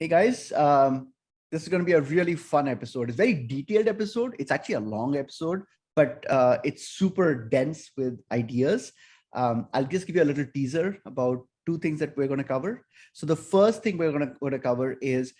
Hey guys, this is going to be a really fun episode. It's a very detailed episode. It's actually a long episode, but it's super dense with ideas. I'll just give you a little teaser about two things that we're going to cover. So the first thing we're going to cover is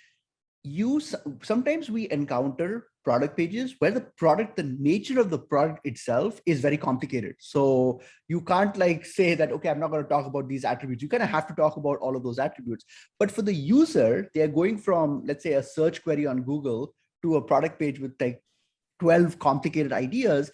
sometimes we encounter product pages where the nature of the product itself is very complicated. So you can't like say that, okay, I'm not going to talk about these attributes. You kind of have to talk about all of those attributes. But for the user, they're going from, let's say, a search query on Google to a product page with like 12 complicated ideas.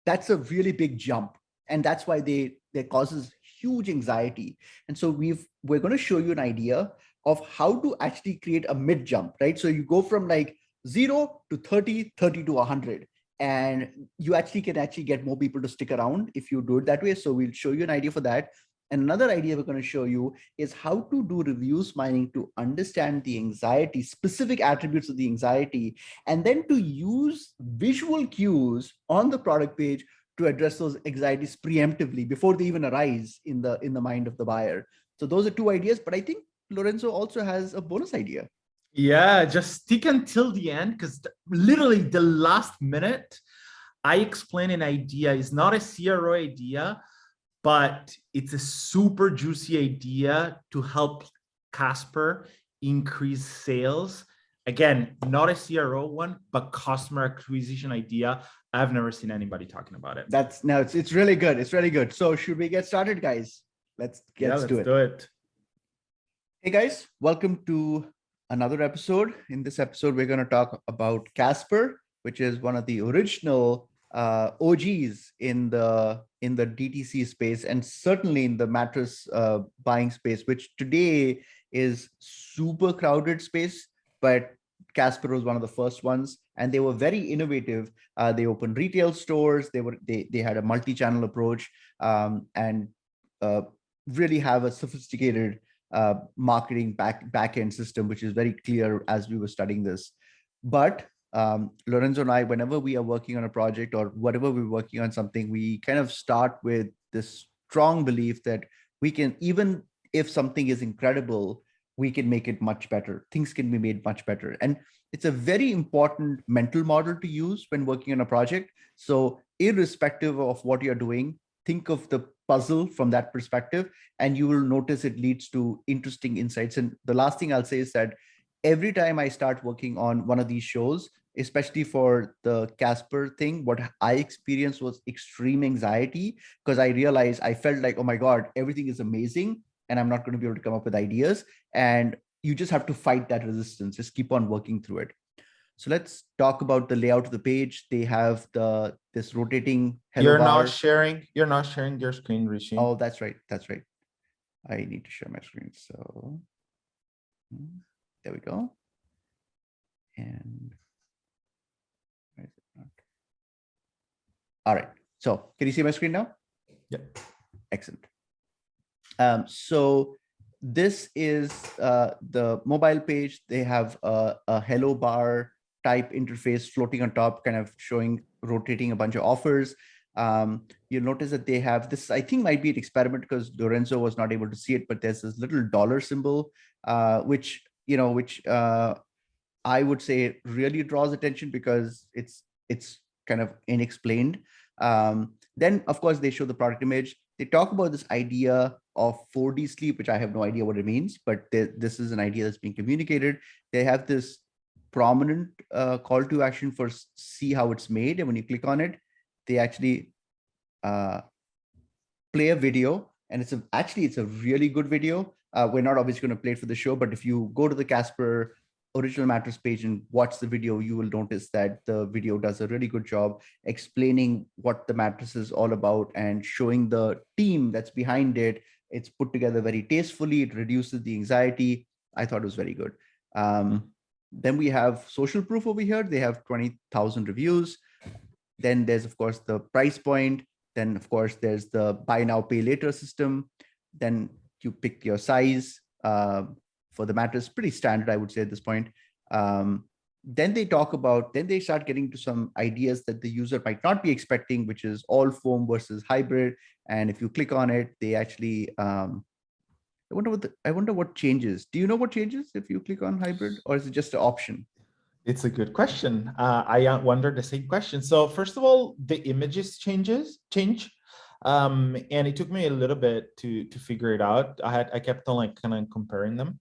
That's a really big jump. And that's why they causes huge anxiety. And so we're going to show you an idea of how to actually create a mid jump, right? So you go from like 0 to 30, 30 to 100. And you can get more people to stick around if you do it that way. So we'll show you an idea for that. And another idea we're going to show you is how to do reviews mining to understand the anxiety, specific attributes of the anxiety, and then to use visual cues on the product page to address those anxieties preemptively before they even arise in the mind of the buyer. So those are two ideas, but I think Lorenzo also has a bonus idea. Yeah, just stick until the end because literally the last minute, I explain an idea. It's not a CRO idea, but it's a super juicy idea to help Casper increase sales. Again, not a CRO one, but customer acquisition idea. I've never seen anybody talking about it. It's really good. It's really good. So should we get started, guys? Let's do it. Hey guys, welcome to another episode. In this episode, we're going to talk about Casper, which is one of the original OGs in the DTC space, and certainly in the mattress buying space, which today is super crowded space. But Casper was one of the first ones, and they were very innovative. They opened retail stores. They had a multi-channel approach, and really have a sophisticated marketing back end system, which is very clear as we were studying this. But Lorenzo and I, whenever we are working on a project or whatever we're working on something, we kind of start with this strong belief that we can, even if something is incredible, we can make it much better. Things can be made much better. And it's a very important mental model to use when working on a project. So irrespective of what you're doing, think of the puzzle from that perspective, and you will notice it leads to interesting insights. And the last thing I'll say is that every time I start working on one of these shows, especially for the Casper thing, what I experienced was extreme anxiety because I felt like, oh my God, everything is amazing and I'm not going to be able to come up with ideas. And you just have to fight that resistance, just keep on working through it. So let's talk about the layout of the page. They have this rotating hello You're bar. You're not sharing your screen, Rishi. Oh, that's right. I need to share my screen. So there we go. And where is it not? All right. So can you see my screen now? Yeah. Excellent. So this is the mobile page. They have a hello bar type interface floating on top, kind of rotating a bunch of offers. You'll notice that they have this, I think might be an experiment because Lorenzo was not able to see it, but there's this little dollar symbol, which I would say really draws attention because it's kind of inexplained. Then of course they show the product image. They talk about this idea of 4D sleep, which I have no idea what it means, but this is an idea that's being communicated. They have this prominent call to action for see how it's made. And when you click on it, they actually play a video, and it's a really good video. We're not obviously going to play it for the show, but if you go to the Casper original mattress page and watch the video, you will notice that the video does a really good job explaining what the mattress is all about and showing the team that's behind it. It's put together very tastefully. It reduces the anxiety. I thought it was very good. Then we have social proof over here. They have 20,000 reviews. Then there's, of course, the price point. Then, of course, there's the buy now, pay later system. Then you pick your size for the mattress, pretty standard, I would say at this point. Then they start getting to some ideas that the user might not be expecting, which is all foam versus hybrid. And if you click on it, they actually I wonder what changes. Do you know what changes if you click on hybrid, or is it just an option? It's a good question. I wonder the same question. So first of all, the images change. And it took me a little bit to figure it out. I kept on like kind of comparing them.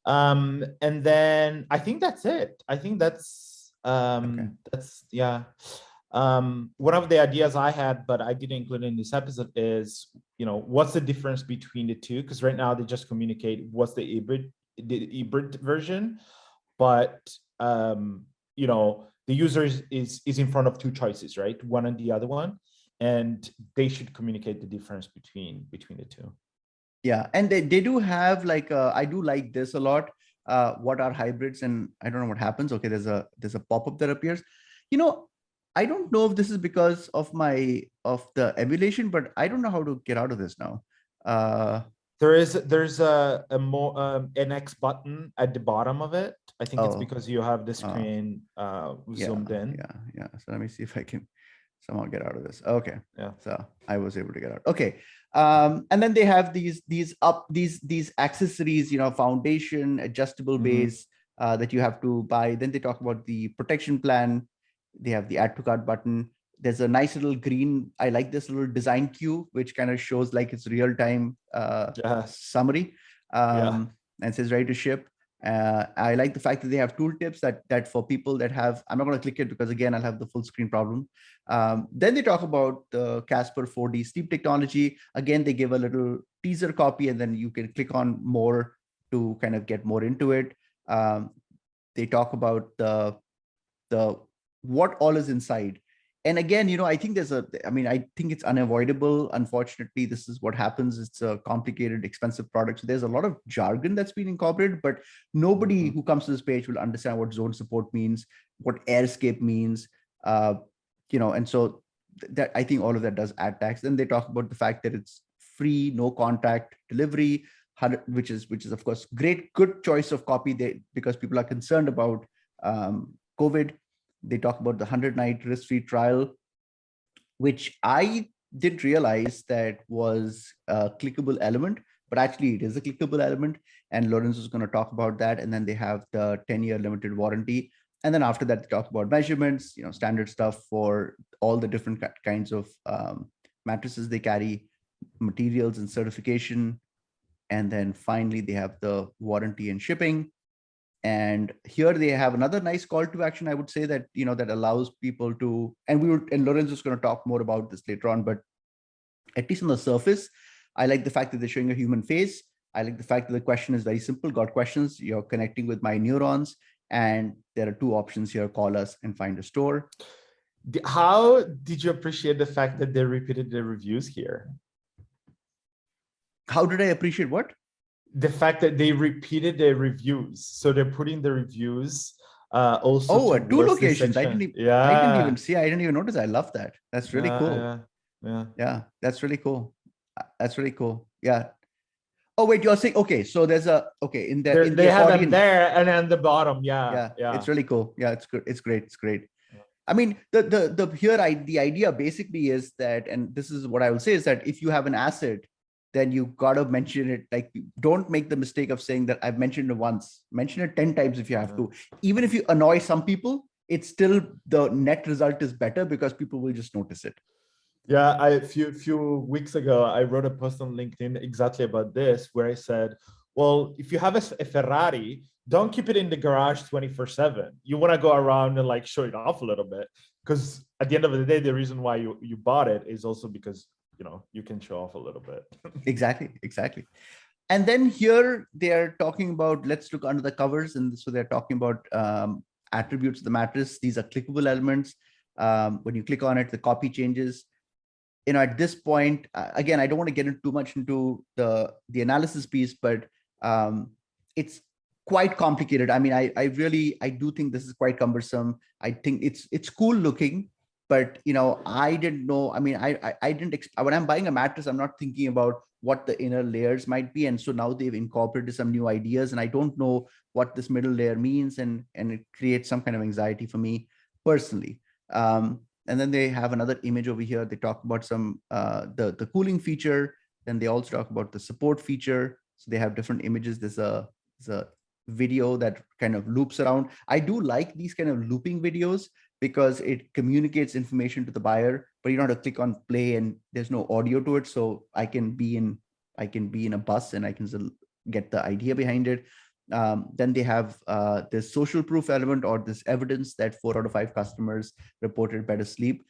And then I think that's it. I think yeah. One of the ideas I had, but I didn't include in this episode, is, what's the difference between the two? Because right now they just communicate what's the hybrid version, but the user is in front of two choices, right? One and the other one, and they should communicate the difference between the two. Yeah, and they do have like I do like this a lot. What are hybrids? And I don't know what happens. Okay, there's a pop-up that appears. I don't know if this is because of the emulation, but I don't know how to get out of this now. There's a more an X button at the bottom of it. I think it's because you have the screen zoomed in. Yeah. So let me see if I can somehow get out of this. Okay. Yeah. So I was able to get out. Okay. And then they have these accessories, foundation, adjustable base that you have to buy. Then they talk about the protection plan. They have the add to cart button. There's a nice little green, I like this little design cue, which kind of shows like it's real-time summary and says ready to ship. I like the fact that they have tooltips that for people that have, I'm not going to click it because again, I'll have the full screen problem. Then they talk about the Casper 4D sleep technology. Again, they give a little teaser copy and then you can click on more to kind of get more into it. They talk about the what all is inside. And again, I think I think it's unavoidable. Unfortunately, this is what happens. It's a complicated, expensive product. So there's a lot of jargon that's been incorporated, but nobody who comes to this page will understand what zone support means, what airscape means, and so that I think all of that does add tax. Then they talk about the fact that it's free, no contact delivery, which is of course good choice of copy because people are concerned about COVID. They talk about the 100-night risk-free trial, which I didn't realize that was a clickable element, but actually it is a clickable element. And Lorenzo is going to talk about that. And then they have the 10-year limited warranty. And then after that, they talk about measurements, standard stuff for all the different kinds of mattresses they carry, materials and certification. And then finally, they have the warranty and shipping. And here they have another nice call to action, I would say, that that allows people to, and Lorenzo is going to talk more about this later on, but at least on the surface, I like the fact that they're showing a human face. I like the fact that the question is very simple. Got questions? You're connecting with my neurons, and there are two options here: call us and find a store. How did you appreciate the fact that they repeated the reviews here? How did I appreciate what? The fact that they repeated their reviews. So they're putting the reviews also at two locations. I didn't even see. I didn't even notice. I love that. That's really cool. Yeah, that's really cool. That's really cool. Yeah. Oh wait, you're saying okay? So there's in there. They have them there and then the bottom. Yeah. It's really cool. Yeah, it's good. It's great. It's great. I mean, the idea basically is that, and this is what I will say, is that if you have an asset, then you gotta mention it. Like, don't make the mistake of saying that I've mentioned it once. Mention it 10 times if you have to. Even if you annoy some people, it's still, the net result is better because people will just notice it. Yeah, a few weeks ago, I wrote a post on LinkedIn exactly about this, where I said, well, if you have a Ferrari, don't keep it in the garage 24/7. You want to go around and like show it off a little bit, because at the end of the day, the reason why you bought it is also because you can show off a little bit. Exactly. And then here they're talking about, let's look under the covers. And so they're talking about attributes of the mattress. These are clickable elements. When you click on it, the copy changes. At this point, again, I don't want to get too much into the analysis piece, but it's quite complicated. I mean, I do think this is quite cumbersome. I think it's cool looking, but I didn't know. I mean, I didn't when I'm buying a mattress, I'm not thinking about what the inner layers might be. And so now they've incorporated some new ideas, and I don't know what this middle layer means, and it creates some kind of anxiety for me personally. And then they have another image over here. They talk about some the cooling feature. Then they also talk about the support feature. So they have different images. There's a video that kind of loops around. I do like these kind of looping videos because it communicates information to the buyer, but you don't have to click on play and there's no audio to it. So I can be in a bus and I can still get the idea behind it. Then they have this social proof element, or this evidence that 4 out of 5 customers reported better sleep.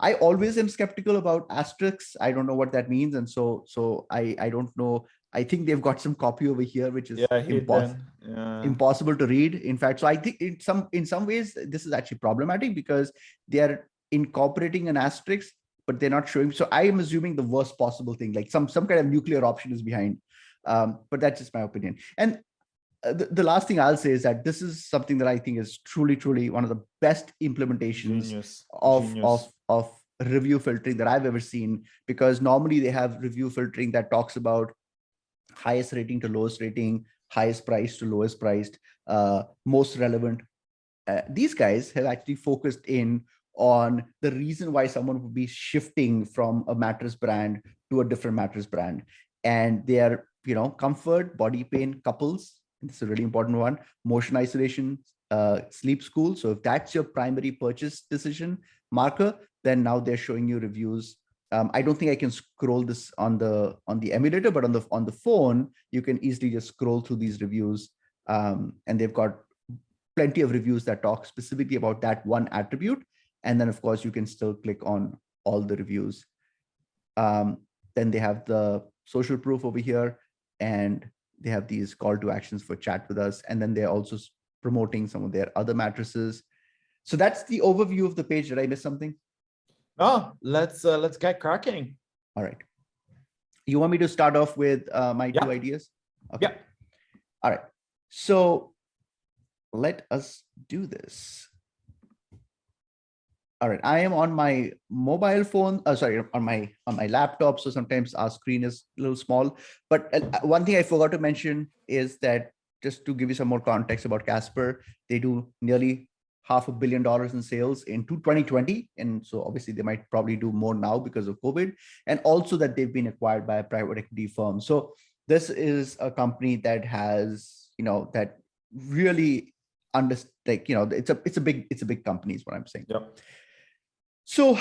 I always am skeptical about asterisks. I don't know what that means. And so I don't know. I think they've got some copy over here, which is impossible to read. In fact, so I think in some ways, this is actually problematic because they are incorporating an asterisk, but they're not showing. So I am assuming the worst possible thing, like some kind of nuclear option is behind. But that's just my opinion. And the last thing I'll say is that this is something that I think is truly one of the best implementations of review filtering that I've ever seen, because normally they have review filtering that talks about highest rating to lowest rating, highest price to lowest priced, most relevant. These guys have actually focused in on the reason why someone would be shifting from a mattress brand to a different mattress brand. And they are, comfort, body pain, couples. It's a really important one. Motion isolation, sleep school. So if that's your primary purchase decision marker, then now they're showing you reviews. I don't think I can scroll this on the emulator, but on the phone, you can easily just scroll through these reviews. And they've got plenty of reviews that talk specifically about that one attribute. And then of course you can still click on all the reviews. Then they have the social proof over here, and they have these call to actions for chat with us. And then they're also promoting some of their other mattresses. So that's the overview of the page. Did I miss something? Oh, let's get cracking. All right. You want me to start off with my 2 ideas? Okay. Yeah. All right. So let us do this. All right, I am on my mobile phone, on my laptop. So sometimes our screen is a little small, but one thing I forgot to mention is that, just to give you some more context about Casper, they do nearly $500 million in sales in 2020. And so obviously they might probably do more now because of COVID, and also that they've been acquired by a private equity firm. So this is a company that has, that really it's a big company is what I'm saying. Yep. So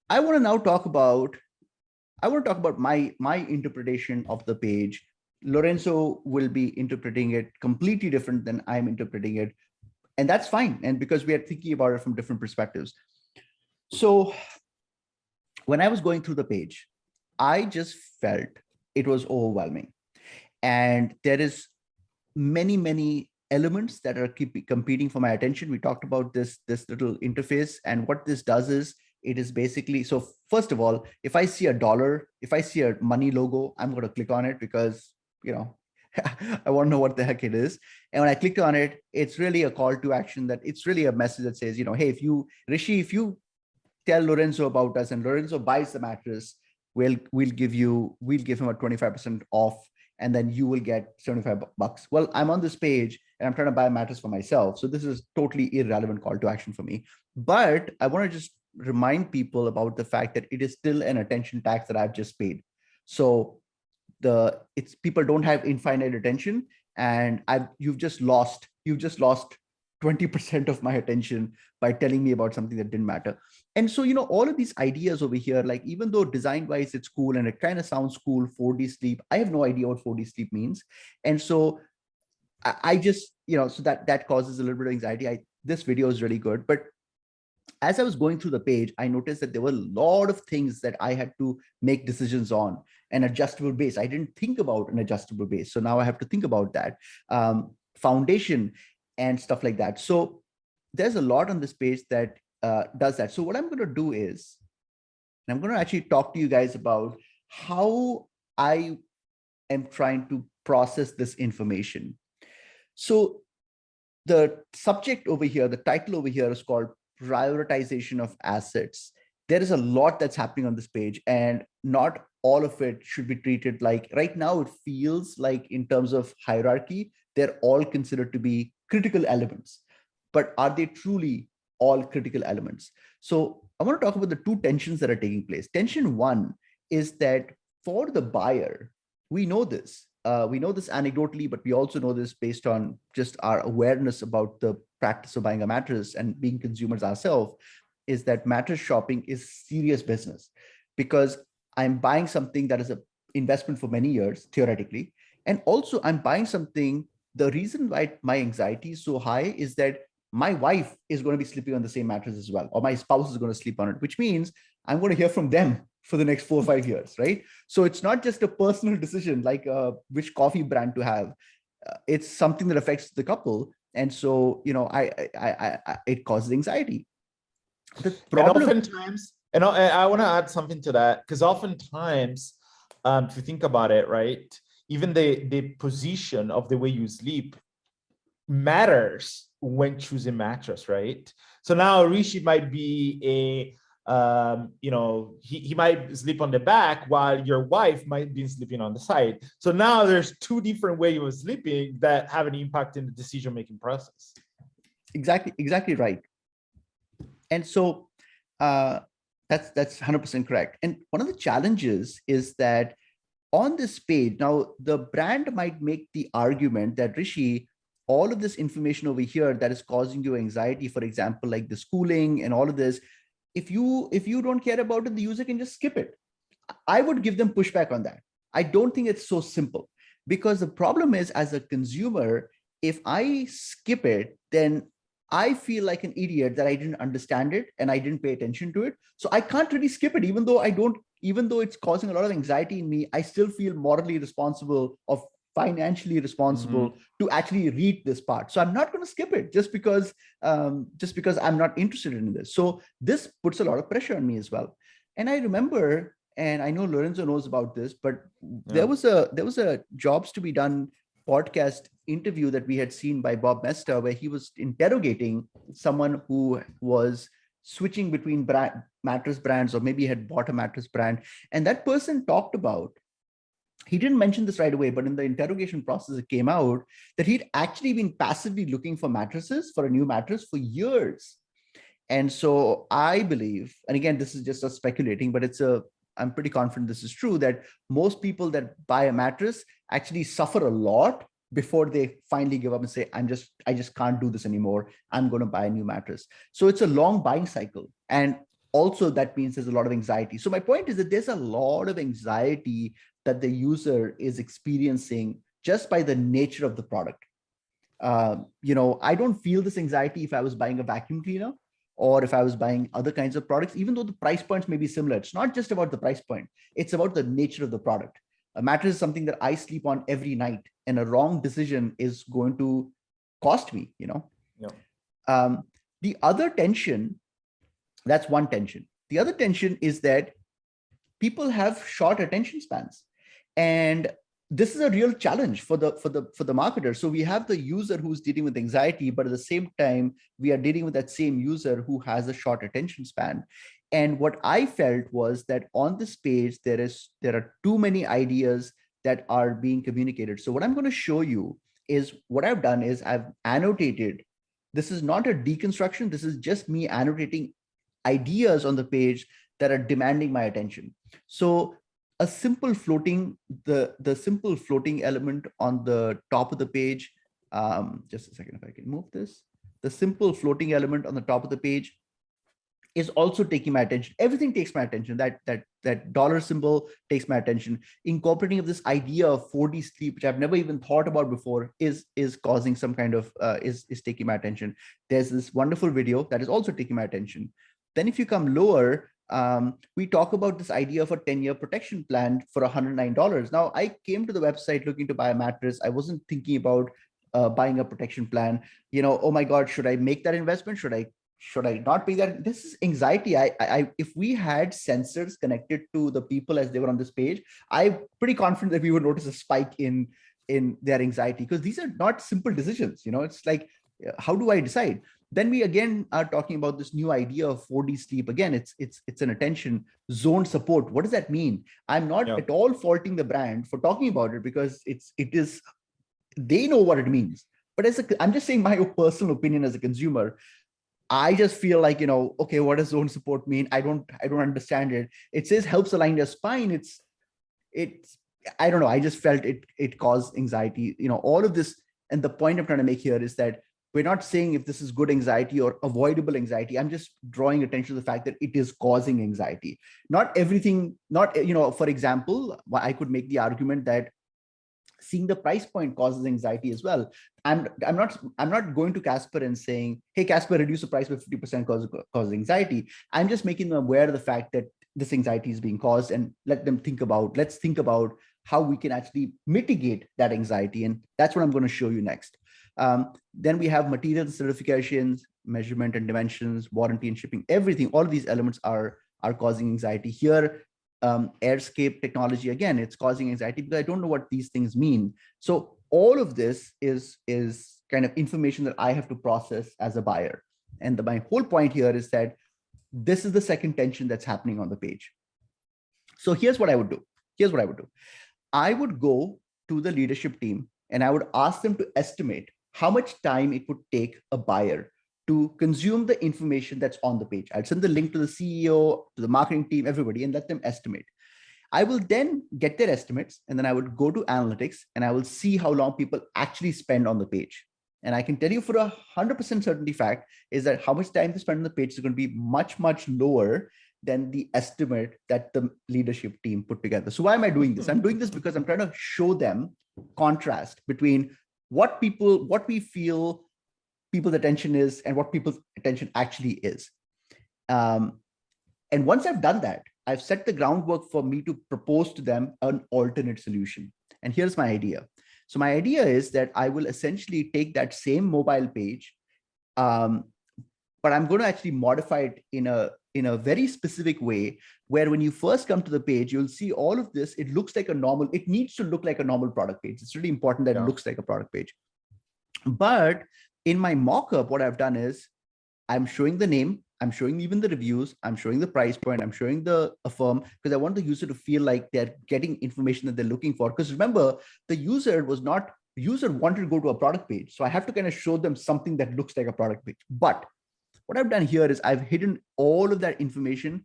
I want to talk about my interpretation of the page. Lorenzo will be interpreting it completely different than I'm interpreting it. And that's fine. And because we are thinking about it from different perspectives. So when I was going through the page, I just felt it was overwhelming. And there is many elements that are competing for my attention. We talked about this little interface, and what this does is, it is basically, so first of all, if I see a dollar, if I see a money logo, I'm going to click on it because, I want to know what the heck it is. And when I clicked on it, it's really a call to action, that it's really a message that says, hey, if you tell Lorenzo about us and Lorenzo buys the mattress, we'll give him a 25% off, and then you will get $75. Well, I'm on this page and I'm trying to buy a mattress for myself. So this is totally irrelevant call to action for me. But I want to just remind people about the fact that it is still an attention tax that I've just paid. So people don't have infinite attention, and you've just lost 20% of my attention by telling me about something that didn't matter. And so, all of these ideas over here, like, even though design wise it's cool and it kind of sounds cool, 4D sleep, I have no idea what 4D sleep means. And so I just, so that causes a little bit of anxiety. This video is really good, but as I was going through the page, I noticed that there were a lot of things that I had to make decisions on. An adjustable base, I didn't think about an adjustable base, so now I have to think about that. Foundation and stuff like that. So there's a lot on this page that does that. So what I'm going to do is, I'm going to actually talk to you guys about how I am trying to process this information. So the subject over here, the title over here is called prioritization of assets. There is a lot that's happening on this page, and not all of it should be treated like, right now it feels like, in terms of hierarchy, they're all considered to be critical elements. But are they truly all critical elements? So I want to talk about the 2 tensions that are taking place. Tension 1 is that for the buyer, we know this, we know this anecdotally, but we also know this based on just our awareness about the practice of buying a mattress and being consumers ourselves, is that mattress shopping is serious business, because I'm buying something that is an investment for many years, theoretically. And also I'm buying something, the reason why my anxiety is so high is that my wife is going to be sleeping on the same mattress as well, or my spouse is going to sleep on it, which means I'm going to hear from them for the next 4 or 5 years, right? So it's not just a personal decision like which coffee brand to have. It's something that affects the couple, and so it causes anxiety. The problem, and oftentimes, and I want to add something to that, because oftentimes, if you think about it, right, even the position of the way you sleep matters when choosing mattress, right? So now Rishi might be he might sleep on the back while your wife might be sleeping on the side. So now there's two different ways of sleeping that have an impact in the decision-making process. Exactly right. And so that's 100% correct. And one of the challenges is that on this page, now the brand might make the argument that, Rishi, all of this information over here that is causing you anxiety, for example, like the schooling and all of this, if you don't care about it, the user can just skip it. I would give them pushback on that. I don't think it's so simple, because the problem is, as a consumer, if I skip it, then I feel like an idiot that I didn't understand it and I didn't pay attention to it. So I can't really skip it, even though it's causing a lot of anxiety in me. I still feel morally responsible, of financially responsible to actually read this part. So I'm not going to skip it just because I'm not interested in this. So this puts a lot of pressure on me as well. And I remember, and I know Lorenzo knows about this, but there was a Jobs to be Done podcast interview that we had seen by Bob Mester, where he was interrogating someone who was switching between mattress brands, or maybe had bought a mattress brand. And that person talked about, he didn't mention this right away, but in the interrogation process, it came out that he'd actually been passively looking for mattresses, for a new mattress, for years. And so I believe, and again, this is just us speculating, but I'm pretty confident this is true, that most people that buy a mattress actually suffer a lot before they finally give up and say, I just can't do this anymore. I'm going to buy a new mattress. So it's a long buying cycle. And also that means there's a lot of anxiety. So my point is that there's a lot of anxiety that the user is experiencing just by the nature of the product. I don't feel this anxiety if I was buying a vacuum cleaner, or if I was buying other kinds of products, even though the price points may be similar. It's not just about the price point. It's about the nature of the product. A mattress is something that I sleep on every night, and a wrong decision is going to cost me, The other tension, that's one tension. The other tension is that people have short attention spans. And this is a real challenge for the marketer. So we have the user who's dealing with anxiety, but at the same time, we are dealing with that same user who has a short attention span. And what I felt was that on this page, there are too many ideas that are being communicated. So what I'm going to show you is, what I've done is I've annotated. This is not a deconstruction. This is just me annotating ideas on the page that are demanding my attention. So a simple floating, the simple floating element on the top of the page, just a second if I can move this, the simple floating element on the top of the page is also taking my attention. Everything takes my attention. That dollar symbol takes my attention. Incorporating of this idea of 4D sleep, which I've never even thought about before, is causing some kind of, is taking my attention. There's this wonderful video that is also taking my attention. Then if you come lower, we talk about this idea of a 10-year protection plan for $109. Now, I came to the website looking to buy a mattress. I wasn't thinking about buying a protection plan. Oh my God, should I make that investment? Should I not pay that? This is anxiety. If we had sensors connected to the people as they were on this page, I'm pretty confident that we would notice a spike in their anxiety, because these are not simple decisions. It's like, how do I decide? Then we again are talking about this new idea of 4D sleep. Again, it's an attention zone support. What does that mean? I'm not at all faulting the brand for talking about it, because they know what it means. But I'm just saying my personal opinion as a consumer. I just feel like, okay, what does zone support mean? I don't understand it. It says helps align your spine. I don't know. I just felt it caused anxiety. All of this. And the point I'm trying to make here is that we're not saying if this is good anxiety or avoidable anxiety. I'm just drawing attention to the fact that it is causing anxiety. Not everything, for example, I could make the argument that seeing the price point causes anxiety as well. I'm not going to Casper and saying, hey, Casper, reduce the price by 50% cause anxiety. I'm just making them aware of the fact that this anxiety is being caused, and let's think about how we can actually mitigate that anxiety. And that's what I'm going to show you next. Then we have materials, certifications, measurement and dimensions, warranty and shipping, everything. All of these elements are causing anxiety. Here, airscape technology, again, it's causing anxiety because I don't know what these things mean. So all of this is kind of information that I have to process as a buyer. And my whole point here is that this is the second tension that's happening on the page. So here's what I would do. I would go to the leadership team and I would ask them to estimate how much time it would take a buyer to consume the information that's on the page. I'd send the link to the CEO, to the marketing team, everybody, and let them estimate. I will then get their estimates, and then I would go to analytics and I will see how long people actually spend on the page. And I can tell you for 100% certainty fact is that how much time they spend on the page is going to be much, much lower than the estimate that the leadership team put together. So why am I doing this? I'm doing this because I'm trying to show them contrast between what we feel people's attention is and what people's attention actually is. And once I've done that, I've set the groundwork for me to propose to them an alternate solution. And here's my idea. So my idea is that I will essentially take that same mobile page, but I'm going to actually modify it in a very specific way where when you first come to the page, you'll see all of this. It looks like it needs to look like a normal product page. It's really important that it looks like a product page. But in my mock-up, what I've done is I'm showing the name, I'm showing even the reviews, I'm showing the price point, I'm showing the firm, because I want the user to feel like they're getting information that they're looking for. Because remember, the user wanted to go to a product page. So I have to kind of show them something that looks like a product page. But what I've done here is I've hidden all of that information,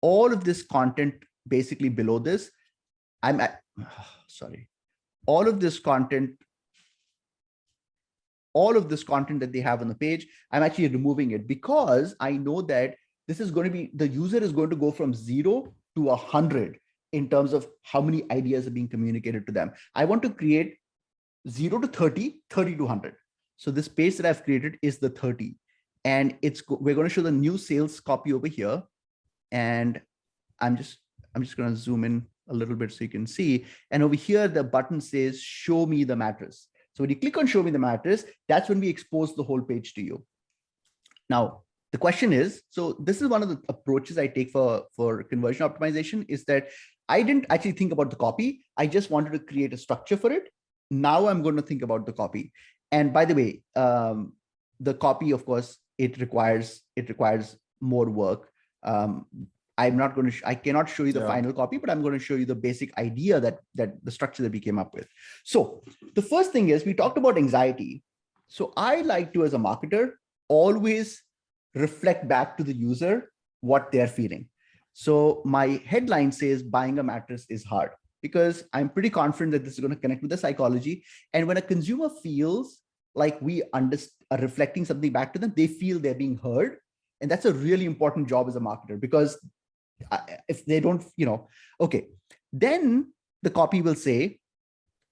all of this content basically below this. All of this content that they have on the page, I'm actually removing it because I know that this is going to be, the user is going to go from 0 to 100 in terms of how many ideas are being communicated to them. I want to create 0 to 30, 30 to 100. So this page that I've created is the 30. And we're going to show the new sales copy over here. And I'm just going to zoom in a little bit so you can see. And over here, the button says, show me the mattress. So when you click on show me the mattress, that's when we expose the whole page to you. Now, the question is, so this is one of the approaches I take for conversion optimization, is that I didn't actually think about the copy. I just wanted to create a structure for it. Now I'm going to think about the copy. And by the way, the copy, of course, it requires more work. I cannot show you the final copy, but I'm going to show you the basic idea that the structure that we came up with. So the first thing is we talked about anxiety. So I like to, as a marketer, always reflect back to the user what they're feeling. So my headline says buying a mattress is hard, because I'm pretty confident that this is going to connect with the psychology. And when a consumer feels like we are reflecting something back to them, they feel they're being heard. And that's a really important job as a marketer, because if they don't, okay, then the copy will say,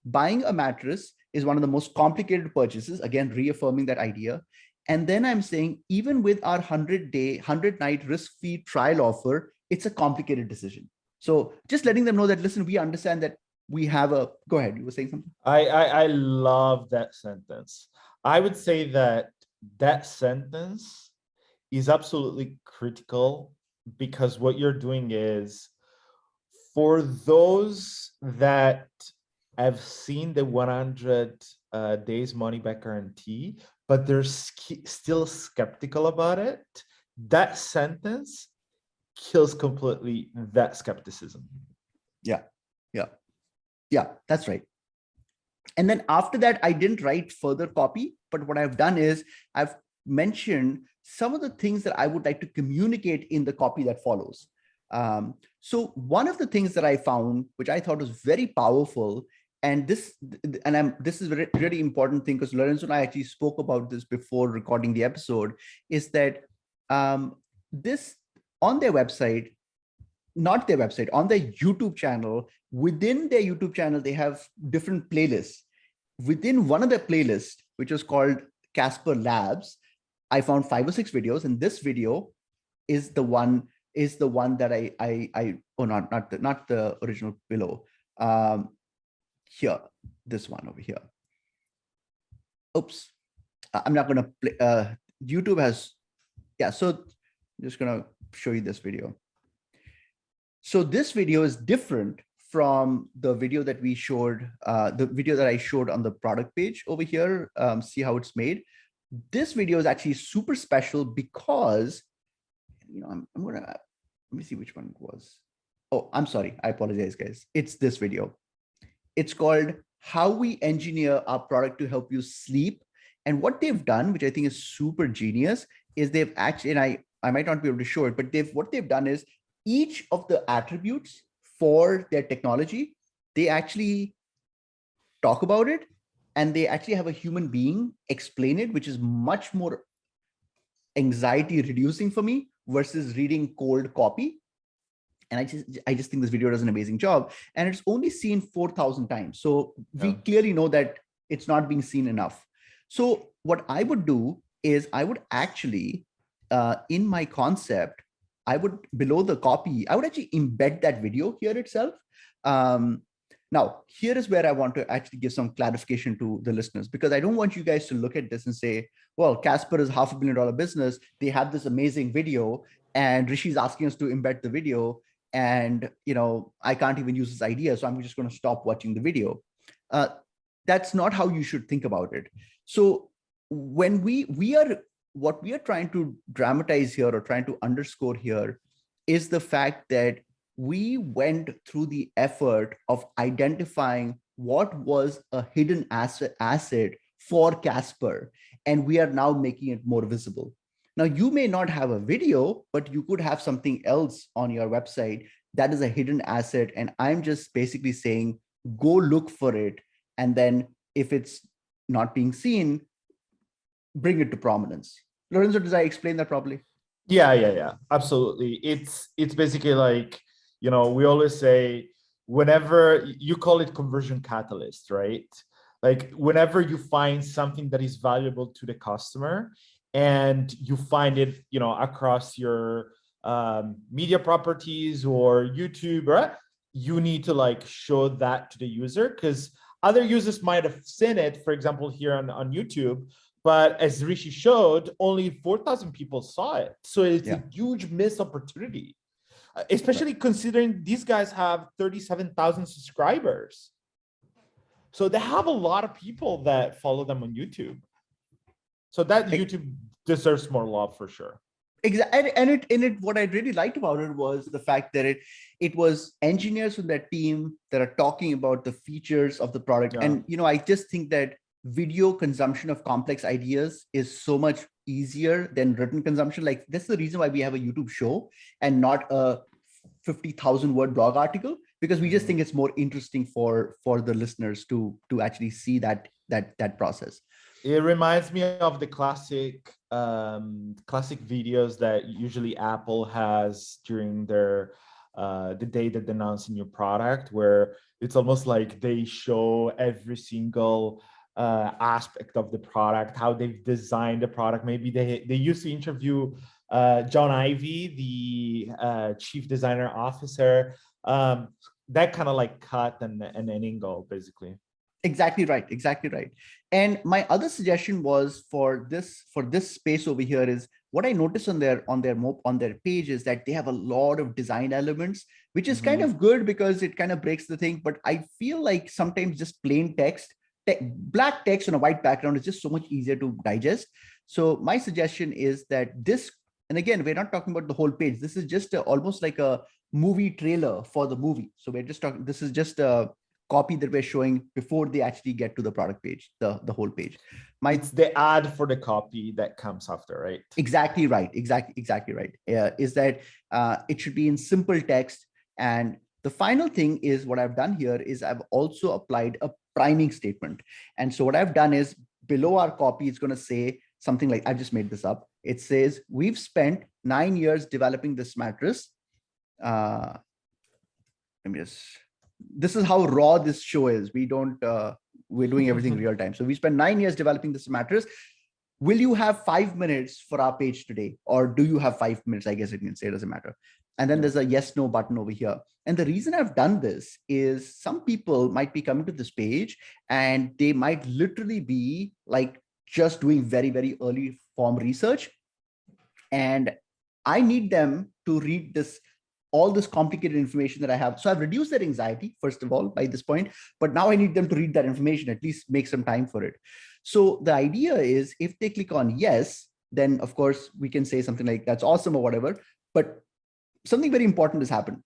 buying a mattress is one of the most complicated purchases, again, reaffirming that idea. And then I'm saying, even with our 100-night risk-free trial offer, it's a complicated decision. So just letting them know that, listen, we understand that we have go ahead, you were saying something? I love that sentence. I would say that sentence is absolutely critical, because what you're doing is, for those that have seen the 100 days money back guarantee, but they're still skeptical about it, that sentence kills completely that skepticism. Yeah, that's right. And then after that, I didn't write further copy, but what I've done is I've mentioned some of the things that I would like to communicate in the copy that follows. So one of the things that I found, which I thought was very powerful, and this is a really important thing, because Lorenzo and I actually spoke about this before recording the episode, is that this on their website, not their website, on their YouTube channel, within their YouTube channel, they have different playlists. Within one of their playlists, which was called Casper Labs, I found 5 or 6 videos, and this video is the one that not the original below. Here, this one over here. Oops, I'm not gonna play. YouTube has, yeah. So I'm just gonna show you this video. So this video is different from the video that we showed, the video that I showed on the product page over here. See how it's made. This video is actually super special because, I'm gonna, let me see which one it was. Oh, I'm sorry. I apologize, guys. It's this video. It's called How We Engineer Our Product to Help You Sleep. And what they've done, which I think is super genius, is they've actually, and I might not be able to show it, but what they've done is each of the attributes for their technology, they actually talk about it, and they actually have a human being explain it, which is much more anxiety reducing for me versus reading cold copy. And I just think this video does an amazing job, and it's only seen 4,000 times. So we clearly know that it's not being seen enough. So what I would do is I would actually, in my concept, I would, below the copy, I would actually embed that video here itself. Now, here is where I want to actually give some clarification to the listeners, because I don't want you guys to look at this and say, well, Casper is $500 million business. They have this amazing video, and Rishi's asking us to embed the video. And, I can't even use this idea, so I'm just going to stop watching the video. That's not how you should think about it. So when what we are trying to dramatize here, or trying to underscore here, is the fact that we went through the effort of identifying what was a hidden asset for Casper, and we are now making it more visible. Now, you may not have a video, but you could have something else on your website that is a hidden asset. And I'm just basically saying, go look for it. And then if it's not being seen, bring it to prominence. Lorenzo, did I explain that properly? Yeah, absolutely. It's basically like, we always say, whenever you call it conversion catalyst, right? Like whenever you find something that is valuable to the customer, and you find it, across your media properties or YouTube, right? You need to show that to the user, because other users might have seen it, for example, here on YouTube, but as Rishi showed, only 4,000 people saw it. So it's a huge missed opportunity, especially considering these guys have 37,000 subscribers. So they have a lot of people that follow them on YouTube. So that YouTube deserves more love for sure. Exactly. And what I really liked about it was the fact that it was engineers from that team that are talking about the features of the product. Yeah. And, I just think that video consumption of complex ideas is so much easier than written consumption. Like, that's the reason why we have a YouTube show and not a 50,000 word blog article, because we just think it's more interesting for the listeners to actually see that process. It reminds me of the classic videos that usually Apple has during their the day that they announce a new product, where it's almost like they show every single aspect of the product, how they've designed the product. Maybe they used to interview John Ivey, the chief designer officer, that kind of cut and an angle, basically. Exactly right. And my other suggestion was for this space over here is, what I noticed on their page is that they have a lot of design elements, which is kind of good because it kind of breaks the thing. But I feel like sometimes just plain black text on a white background is just so much easier to digest. So my suggestion is that this, and again, we're not talking about the whole page. This is just almost like a movie trailer for the movie. So we're just talking, this is just copy that we're showing before they actually get to the product page, the whole page. It's the ad for the copy that comes after, right? Exactly right. Exactly right. Is that it should be in simple text. And the final thing is what I've done here is I've also applied a priming statement. And so what I've done is below our copy, it's going to say something like, I just made this up. It says, we've spent 9 years developing this mattress. Let me just, this is how raw this show is. We don't, we're doing everything real time. So we spent 9 years developing this mattress. Will you have 5 minutes for our page today? Or do you have 5 minutes? I guess it can say, it doesn't matter. And then there's a yes, no button over here. And the reason I've done this is some people might be coming to this page and they might literally be like just doing very, very early form research. And I need them to read this, all this complicated information that I have. So I've reduced their anxiety, first of all, by this point, but now I need them to read that information, at least make some time for it. So the idea is if they click on yes, then of course we can say something like that's awesome or whatever, but something very important has happened.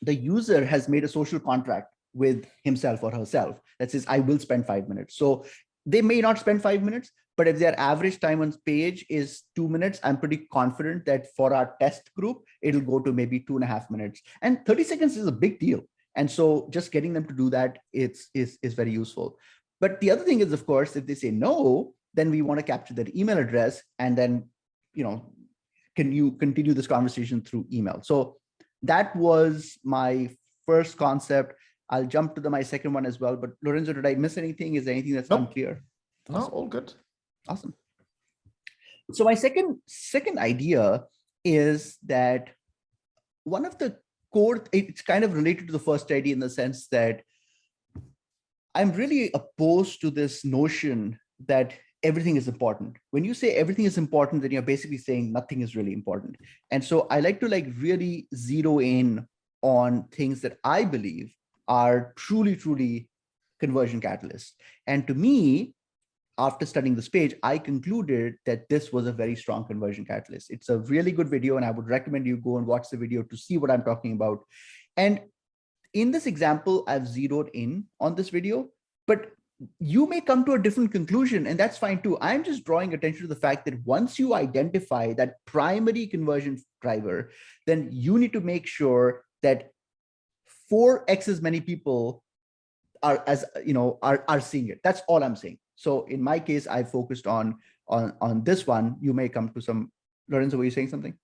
The user has made a social contract with himself or herself that says, I will spend 5 minutes. So they may not spend 5 minutes, but if their average time on page is 2 minutes, I'm pretty confident that for our test group, it'll go to maybe 2.5 minutes. And 30 seconds is a big deal. And so just getting them to do that is very useful. But the other thing is, of course, if they say no, then we want to capture their email address and then, can you continue this conversation through email? So that was my first concept. I'll jump to my second one as well. But Lorenzo, did I miss anything? Is there anything that's unclear? No, awesome. All good. Awesome. So my second idea is that one of the core, it's kind of related to the first idea in the sense that I'm really opposed to this notion that everything is important. When you say everything is important, then you're basically saying nothing is really important. And so I like to really zero in on things that I believe are truly, truly conversion catalysts. And to me, after studying this page, I concluded that this was a very strong conversion catalyst. It's a really good video, and I would recommend you go and watch the video to see what I'm talking about. And in this example, I've zeroed in on this video, but you may come to a different conclusion, and that's fine too. I'm just drawing attention to the fact that once you identify that primary conversion driver, then you need to make sure that 4x as many people are seeing it. That's all I'm saying. So in my case, I focused on this one. You may come to some. Lorenzo, were you saying something?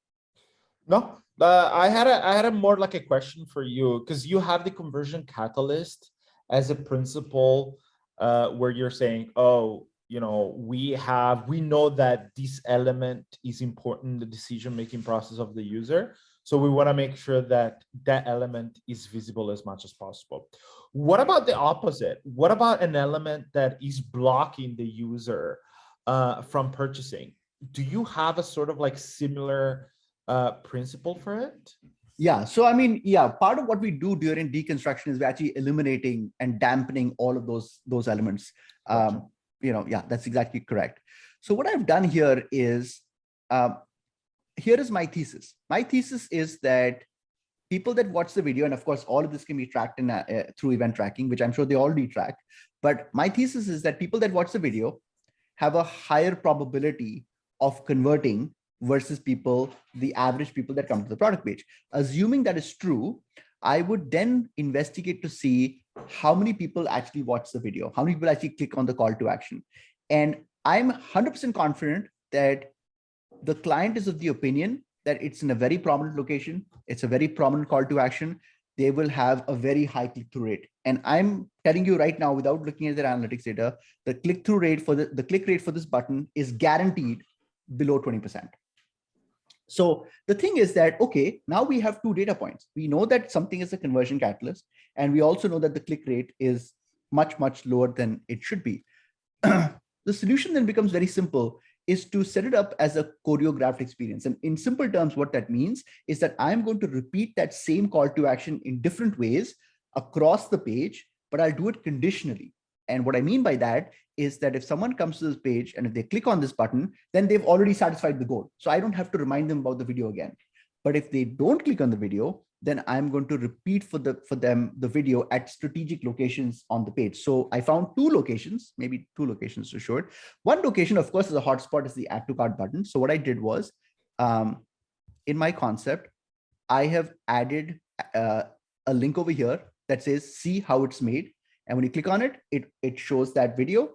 No, I had a more like a question for you, because you have the conversion catalyst as a principle where you're saying, oh, we know that this element is important in the decision-making process of the user. So we want to make sure that that element is visible as much as possible. What about the opposite? What about an element that is blocking the user from purchasing? Do you have a sort of like similar principle for it? Yeah. So, I mean, yeah, part of what we do during deconstruction is we're actually eliminating and dampening all of those elements. Gotcha. Yeah, that's exactly correct. So what I've done here is, here is my thesis. My thesis is that people that watch the video, and of course, all of this can be tracked in through event tracking, which I'm sure they already track. But my thesis is that people that watch the video have a higher probability of converting versus the average people that come to the product page. Assuming that is true, I would then investigate to see how many people actually watch the video, how many people actually click on the call to action. And I'm 100% confident that the client is of the opinion that it's in a very prominent location, it's a very prominent call to action, they will have a very high click-through rate. And I'm telling you right now, without looking at their analytics data, the click-through rate for the click rate for this button is guaranteed below 20%. So the thing is that, okay, now we have 2 data points. We know that something is a conversion catalyst, and we also know that the click rate is much, much lower than it should be. The solution then becomes very simple, is to set it up as a choreographed experience. And in simple terms, what that means is that I'm going to repeat that same call to action in different ways across the page, but I'll do it conditionally. And what I mean by that is that if someone comes to this page and if they click on this button, then they've already satisfied the goal. So I don't have to remind them about the video again. But if they don't click on the video, then I'm going to repeat for them the video at strategic locations on the page. So I found two locations, maybe two locations to show it. One location, of course, is a hotspot, is the add to cart button. So what I did was, in my concept, I have added a link over here that says, see how it's made. And when you click on it, it shows that video.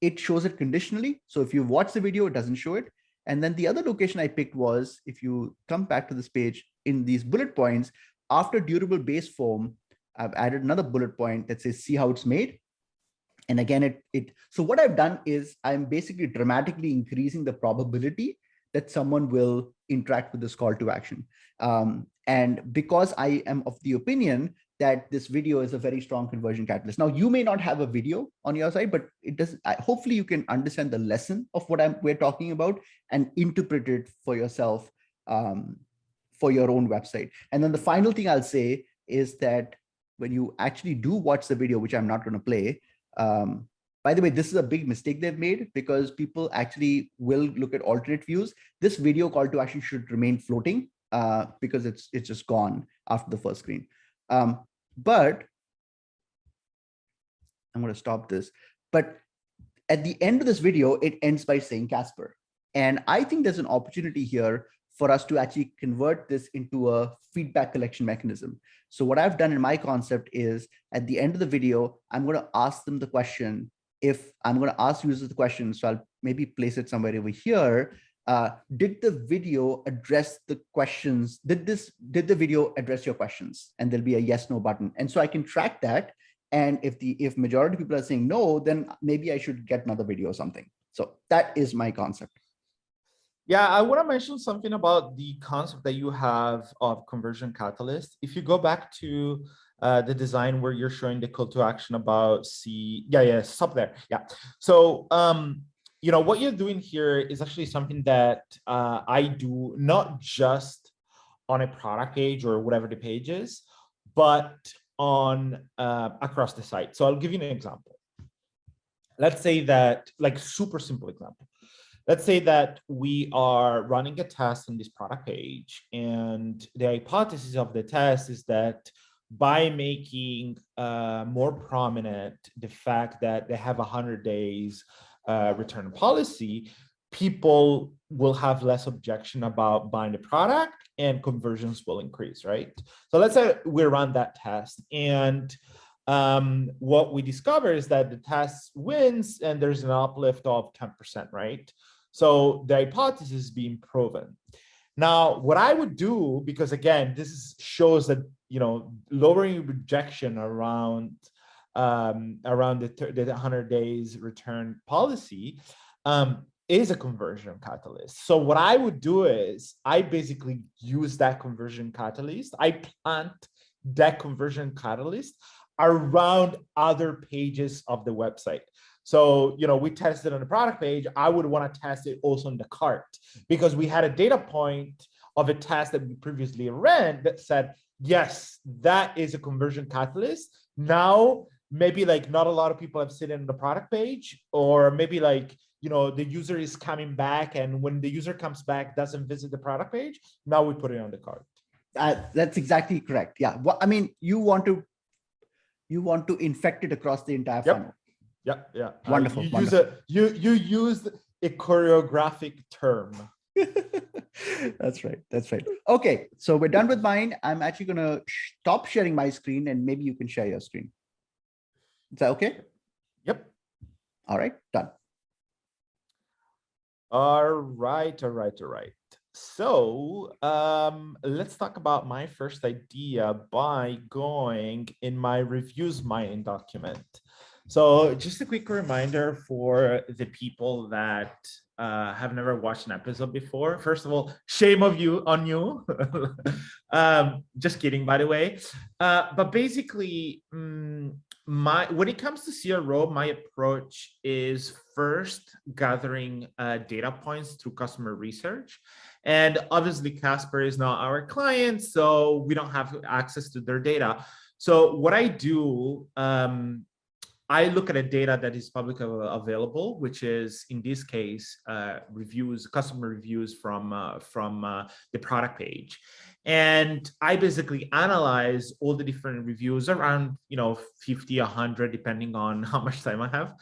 It shows it conditionally. So if you watch the video, it doesn't show it. And then the other location I picked was, if you come back to this page in these bullet points, after durable base form, I've added another bullet point that says, see how it's made. And again, so what I've done is I'm basically dramatically increasing the probability that someone will interact with this call to action. And because I am of the opinion that this video is a very strong conversion catalyst. Now, you may not have a video on your side, but it does. Hopefully you can understand the lesson of what we're talking about and interpret it for yourself, for your own website. And then the final thing I'll say is that when you actually do watch the video, which I'm not going to play, by the way, this is a big mistake they've made, because people actually will look at alternate views. This video call to action should remain floating, because it's just gone after the first screen. But I'm going to stop this. But at the end of this video, it ends by saying Casper. And I think there's an opportunity here for us to actually convert this into a feedback collection mechanism. So what I've done in my concept is, at the end of the video, I'm going to ask them the question. If I'm going to ask users the question, so I'll maybe place it somewhere over here. Did the video address the questions? Did the video address your questions? And there'll be a yes, no button. And so I can track that. And if majority of people are saying no, then maybe I should get another video or something. So that is my concept. Yeah, I want to mention something about the concept that you have of conversion catalyst. If you go back to the design where you're showing the call to action about stop there. Yeah. So, you know, what you're doing here is actually something that I do not just on a product page or whatever the page is, but on across the site. So I'll give you an example. Let's say that, like, super simple example. Let's say that we are running a test on this product page, and the hypothesis of the test is that by making more prominent the fact that they have 100 days return policy, people will have less objection about buying the product and conversions will increase, right? So let's say we run that test, and what we discover is that the test wins and there's an uplift of 10%, right? So the hypothesis is being proven. Now, what I would do, because again, shows that, you know, lowering rejection around the 100 days return policy is a conversion catalyst. So what I would do is I basically use that conversion catalyst. I plant that conversion catalyst around other pages of the website. So, you know, we tested on the product page. I would want to test it also on the cart, because we had a data point of a test that we previously ran that said, yes, that is a conversion catalyst. Now, maybe like not a lot of people have seen it on the product page, or maybe like, you know, the user is coming back, and when the user comes back, doesn't visit the product page. Now we put it on the cart. That's exactly correct. Yeah. Well, I mean, you want to infect it across the entire funnel. Yeah. Wonderful. You used a choreographic term. That's right. Okay, so we're done with mine. I'm actually going to stop sharing my screen, and maybe you can share your screen. Is that okay? Yep. All right, done. All right. So let's talk about my first idea by going in my reviews mining document. So just a quick reminder for the people that have never watched an episode before. First of all, shame on you. Just kidding, by the way. But basically, when it comes to CRO, my approach is first gathering data points through customer research. And obviously, Casper is not our client, so we don't have access to their data. So what I do I look at the data that is publicly available, which is in this case reviews, customer reviews from the product page, and I basically analyze all the different reviews, around 50, 100, depending on how much time I have,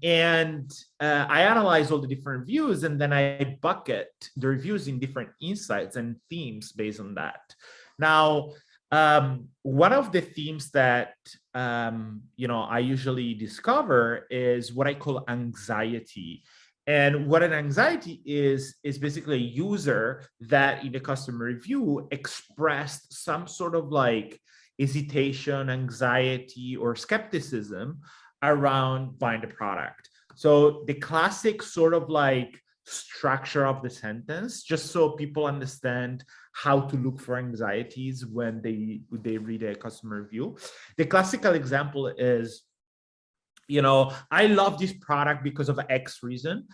and I analyze all the different reviews, and then I bucket the reviews in different insights and themes based on that. Now, one of the themes that I usually discover is what I call anxiety. And what an anxiety is basically a user that in the customer review expressed some sort of like hesitation, anxiety, or skepticism around buying the product. So the classic sort of like structure of the sentence, just so people understand how to look for anxieties when they read a customer review. The classical example is, I love this product because of X reason.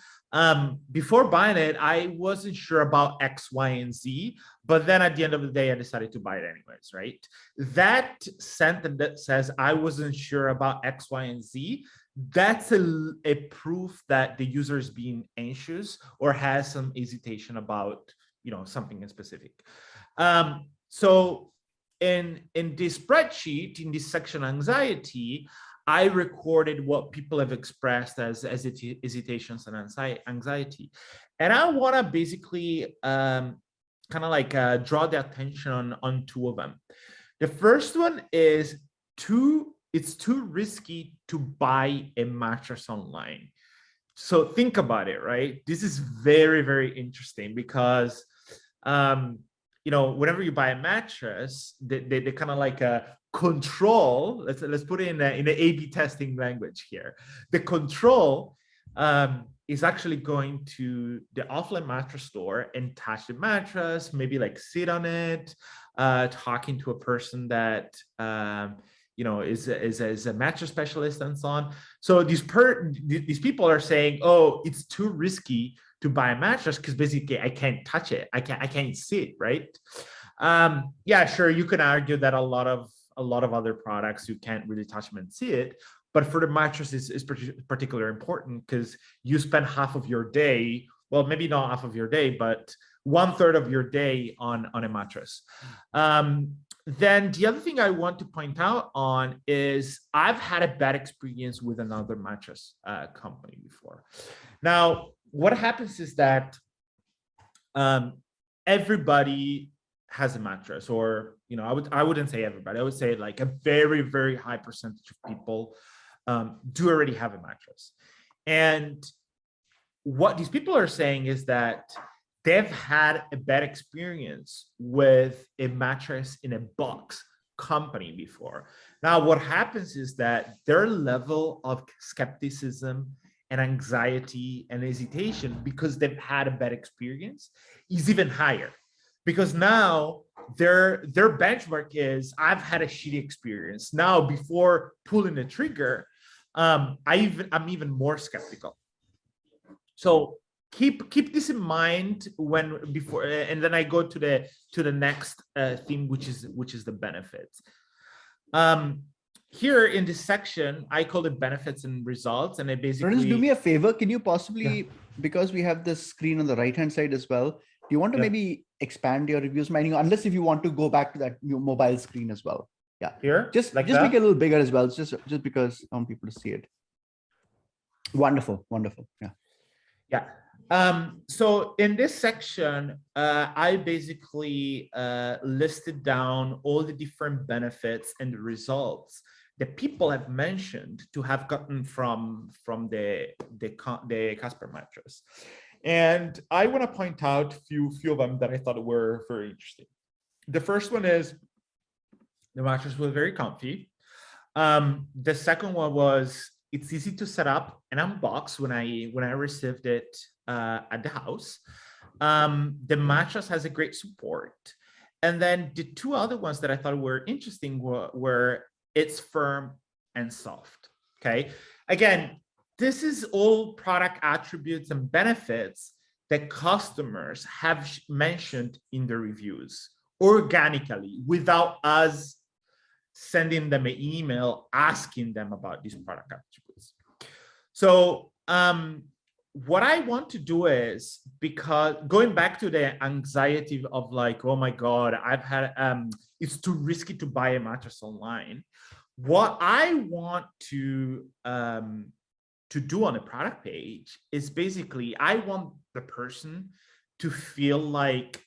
Before buying it, I wasn't sure about X, Y, and Z, but then at the end of the day, I decided to buy it anyways, right? That sentence that says I wasn't sure about X, Y, and Z, that's a proof that the user is being anxious or has some hesitation about something in specific. So in this spreadsheet, in this section anxiety, I recorded what people have expressed as hesitations and anxiety. And I want to basically kind of like draw the attention on two of them. The first one is it's too risky to buy a mattress online. So think about it, right? This is very, very interesting because, whenever you buy a mattress, they kind of like control. Let's put it in the A/B testing language here. The control is actually going to the offline mattress store and touch the mattress, maybe like sit on it, talking to a person that is a mattress specialist and so on. So these people are saying, oh, it's too risky to buy a mattress because basically I can't touch it. I can't see it, right? Yeah, sure. You can argue that a lot of other products you can't really touch them and see it, but for the mattress is particularly important because you spend half of your day, well, maybe not half of your day, but 1/3 of your day on a mattress. Then the other thing I want to point out on is I've had a bad experience with another mattress company before. Now, what happens is that everybody has a mattress, or I wouldn't say everybody. I would say like a very, very high percentage of people do already have a mattress. And what these people are saying is that they've had a bad experience with a mattress in a box company before. Now, what happens is that their level of skepticism and anxiety and hesitation because they've had a bad experience is even higher. Because now their benchmark is, I've had a shitty experience. Now, before pulling the trigger, I'm even more skeptical. So keep this in mind before, and then I go to the next theme, which is the benefits. Here in this section, I call it benefits and results, and I basically. Ernest, do me a favor. Can you possibly, because we have the screen on the right hand side as well, do you want to maybe expand your reviews menu, unless if you want to go back to that new mobile screen as well? Yeah. Here, just make it a little bigger as well, just because I want people to see it. Wonderful. Yeah. So in this section, I basically listed down all the different benefits and the results that people have mentioned to have gotten from the Casper mattress. And I want to point out a few of them that I thought were very interesting. The first one is the mattress was very comfy. The second one was it's easy to set up and unbox when I received it at the house. The mattress has a great support. And then the two other ones that I thought were interesting were it's firm and soft. Okay. Again, this is all product attributes and benefits that customers have mentioned in the reviews organically without us sending them an email asking them about these product attributes. So what I want to do is, because going back to the anxiety of like, oh my God, I've had, it's too risky to buy a mattress online. What I want to do on a product page is basically, I want the person to feel like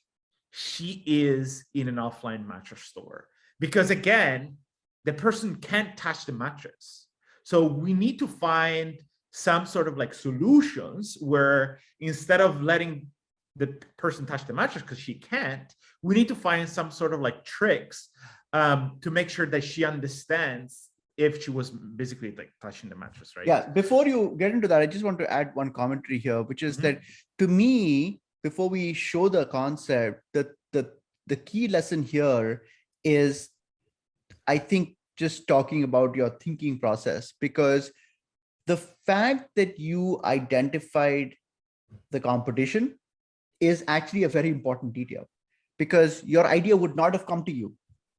she is in an offline mattress store. Because again, the person can't touch the mattress. So we need to find some sort of like solutions where instead of letting the person touch the mattress because she can't, we need to find some sort of like tricks to make sure that she understands if she was basically like touching the mattress, right? Yeah, before you get into that, I just want to add one commentary here, which is that to me, before we show the concept, the key lesson here is, I think, just talking about your thinking process, because the fact that you identified the competition is actually a very important detail, because your idea would not have come to you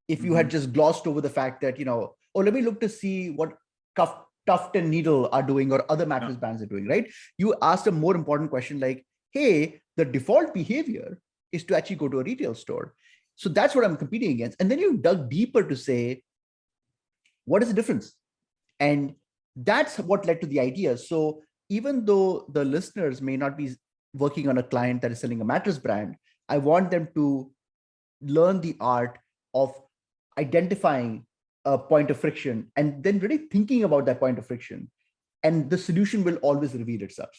if you had just glossed over the fact that, oh, let me look to see what Tuft and Needle are doing or other mattress brands are doing, right? You asked a more important question like, hey, the default behavior is to actually go to a retail store. So that's what I'm competing against. And then you dug deeper to say, what is the difference? And that's what led to the idea. So even though the listeners may not be working on a client that is selling a mattress brand, I want them to learn the art of identifying a point of friction and then really thinking about that point of friction. And the solution will always reveal itself.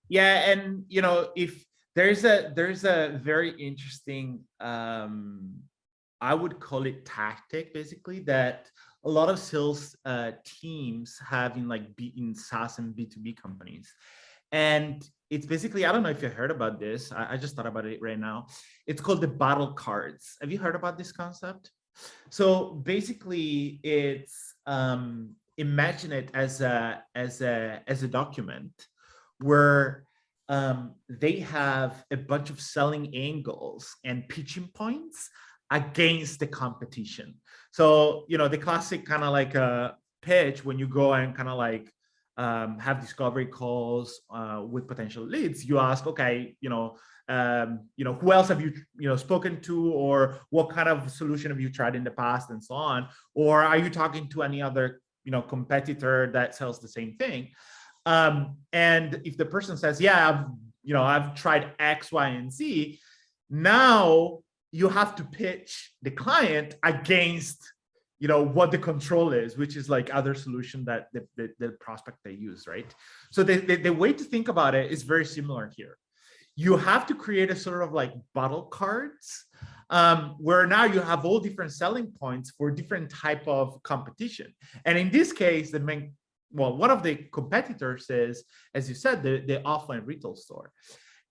Yeah, and if there's a very interesting, I would call it tactic, basically, that a lot of sales teams have in SaaS and B2B companies. And it's basically, I don't know if you heard about this. I just thought about it right now. It's called the battle cards. Have you heard about this concept? So basically, it's imagine it as a document where they have a bunch of selling angles and pitching points against the competition. So, the classic kind of like a pitch when you go and kind of like have discovery calls with potential leads, you ask, okay, who else have you spoken to, or what kind of solution have you tried in the past, and so on, or are you talking to any other competitor that sells the same thing? And if the person says, yeah, I've tried X, Y, and Z, now you have to pitch the client against what the control is, which is like other solution that the prospect they use, right? So the way to think about it is very similar here. You have to create a sort of like battle cards where now you have all different selling points for different type of competition. And in this case, one of the competitors is, as you said, the offline retail store.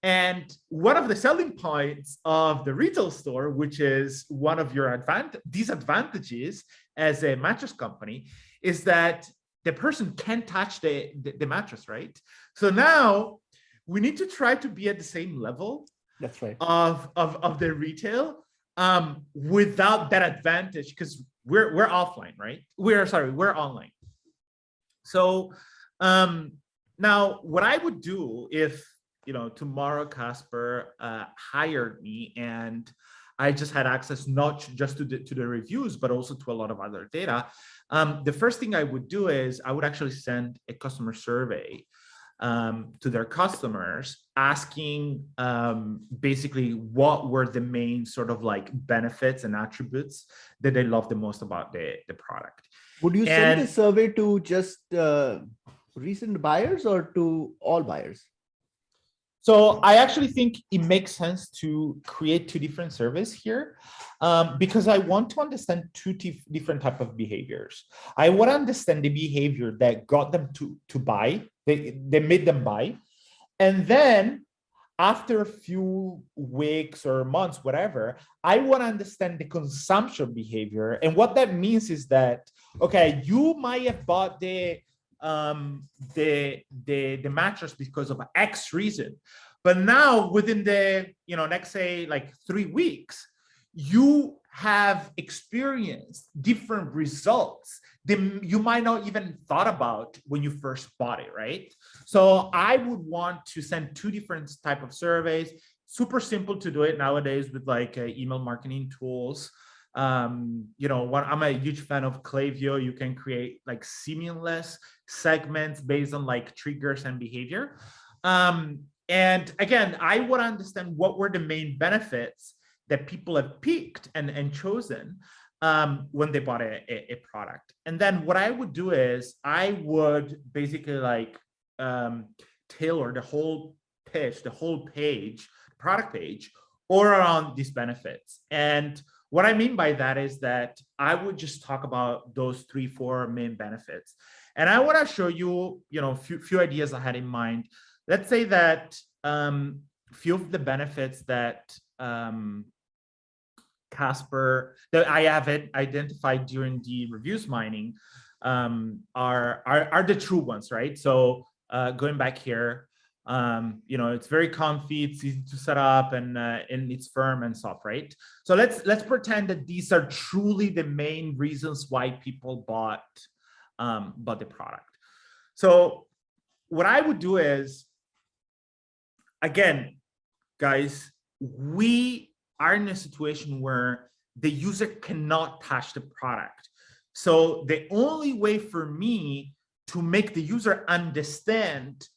And one of the selling points of the retail store, which is one of your disadvantages as a mattress company, is that the person can't touch the mattress, right? So now we need to try to be at the same level. That's right. Of the retail without that advantage, because we're offline, right? We're online. So now what I would do if tomorrow Casper hired me and I just had access not just to the reviews, but also to a lot of other data, the first thing I would do is I would actually send a customer survey to their customers, asking basically what were the main sort of like benefits and attributes that they love the most about the product. Would you send the survey to just recent buyers or to all buyers? So I actually think it makes sense to create two different surveys here because I want to understand two different type of behaviors. I want to understand the behavior that got them to buy, they made them buy. And then after a few weeks or months, whatever, I want to understand the consumption behavior. And what that means is that, okay, you might have bought the mattress because of X reason, but now within the next say like 3 weeks, you have experienced different results than you might not even thought about when you first bought it, right? So I would want to send 2 different type of surveys. Super simple to do it nowadays with like email marketing tools. I'm a huge fan of Klaviyo. You can create like seamless segments based on like triggers and behavior. And again, I would understand what were the main benefits that people have picked and chosen when they bought a product. And then what I would do is I would basically like tailor the whole pitch, the whole page, product page, or around these benefits. And what I mean by that is that I would just talk about those 3-4 main benefits. And I want to show you, few ideas I had in mind. Let's say that few of the benefits that Casper, that I have identified during the reviews mining are the true ones, right? So going back here, it's very comfy, it's easy to set up, and it's firm and soft, right? So let's pretend that these are truly the main reasons why people bought the product. So what I would do is, again, guys, we are in a situation where the user cannot touch the product. So the only way for me to make the user understand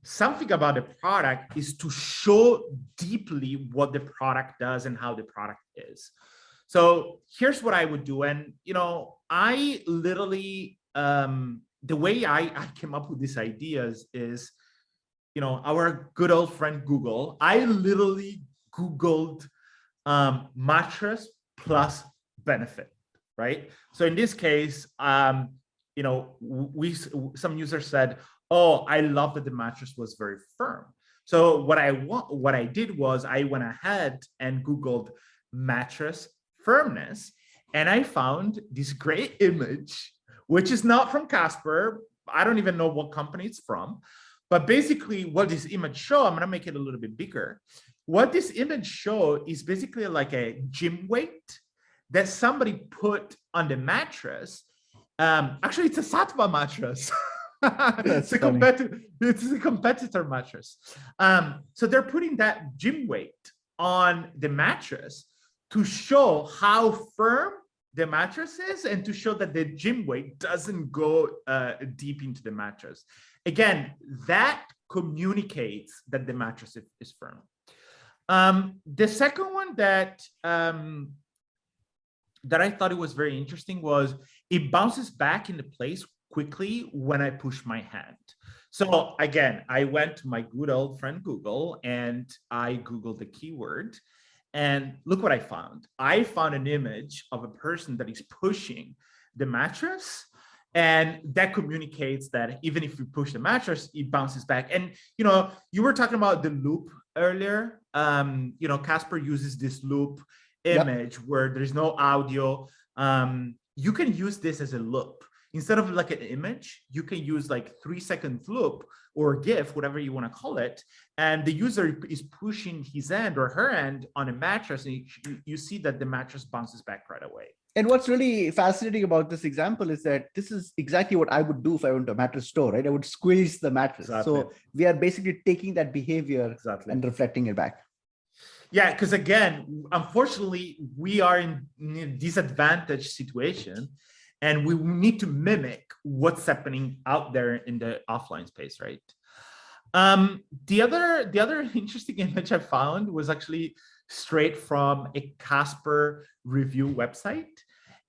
something about the product is to show deeply what the product does and how the product is. So here's what I would do. And, I literally, the way I came up with these ideas is, our good old friend Google. I literally Googled mattress plus benefit, right? So in this case, some users said, oh, I love that the mattress was very firm. So what I did was I went ahead and Googled mattress firmness, and I found this great image, which is not from Casper. I don't even know what company it's from. But basically what this image show, I'm gonna make it a little bit bigger. What this image show is basically like a gym weight that somebody put on the mattress. Actually, it's a Satva mattress. It's a competitor mattress. So they're putting that gym weight on the mattress to show how firm the mattress is and to show that the gym weight doesn't go deep into the mattress. Again, that communicates that the mattress is firm. The second one that I thought it was very interesting was it bounces back into place quickly when I push my hand. So again, I went to my good old friend Google and I Googled the keyword, and look what I found. I found an image of a person that is pushing the mattress, and that communicates that even if you push the mattress, it bounces back. And you were talking about the loop earlier. Casper uses this loop image where there's no audio. You can use this as a loop. Instead of like an image, you can use like 3-second loop or GIF, whatever you want to call it. And the user is pushing his hand or her hand on a mattress, and you see that the mattress bounces back right away. And what's really fascinating about this example is that this is exactly what I would do if I went to a mattress store, right? I would squeeze the mattress. Exactly. So we are basically taking that behavior and reflecting it back. Yeah, because again, unfortunately, we are in a disadvantaged situation, and we need to mimic what's happening out there in the offline space, right? The other interesting image I found was actually straight from a Casper review website.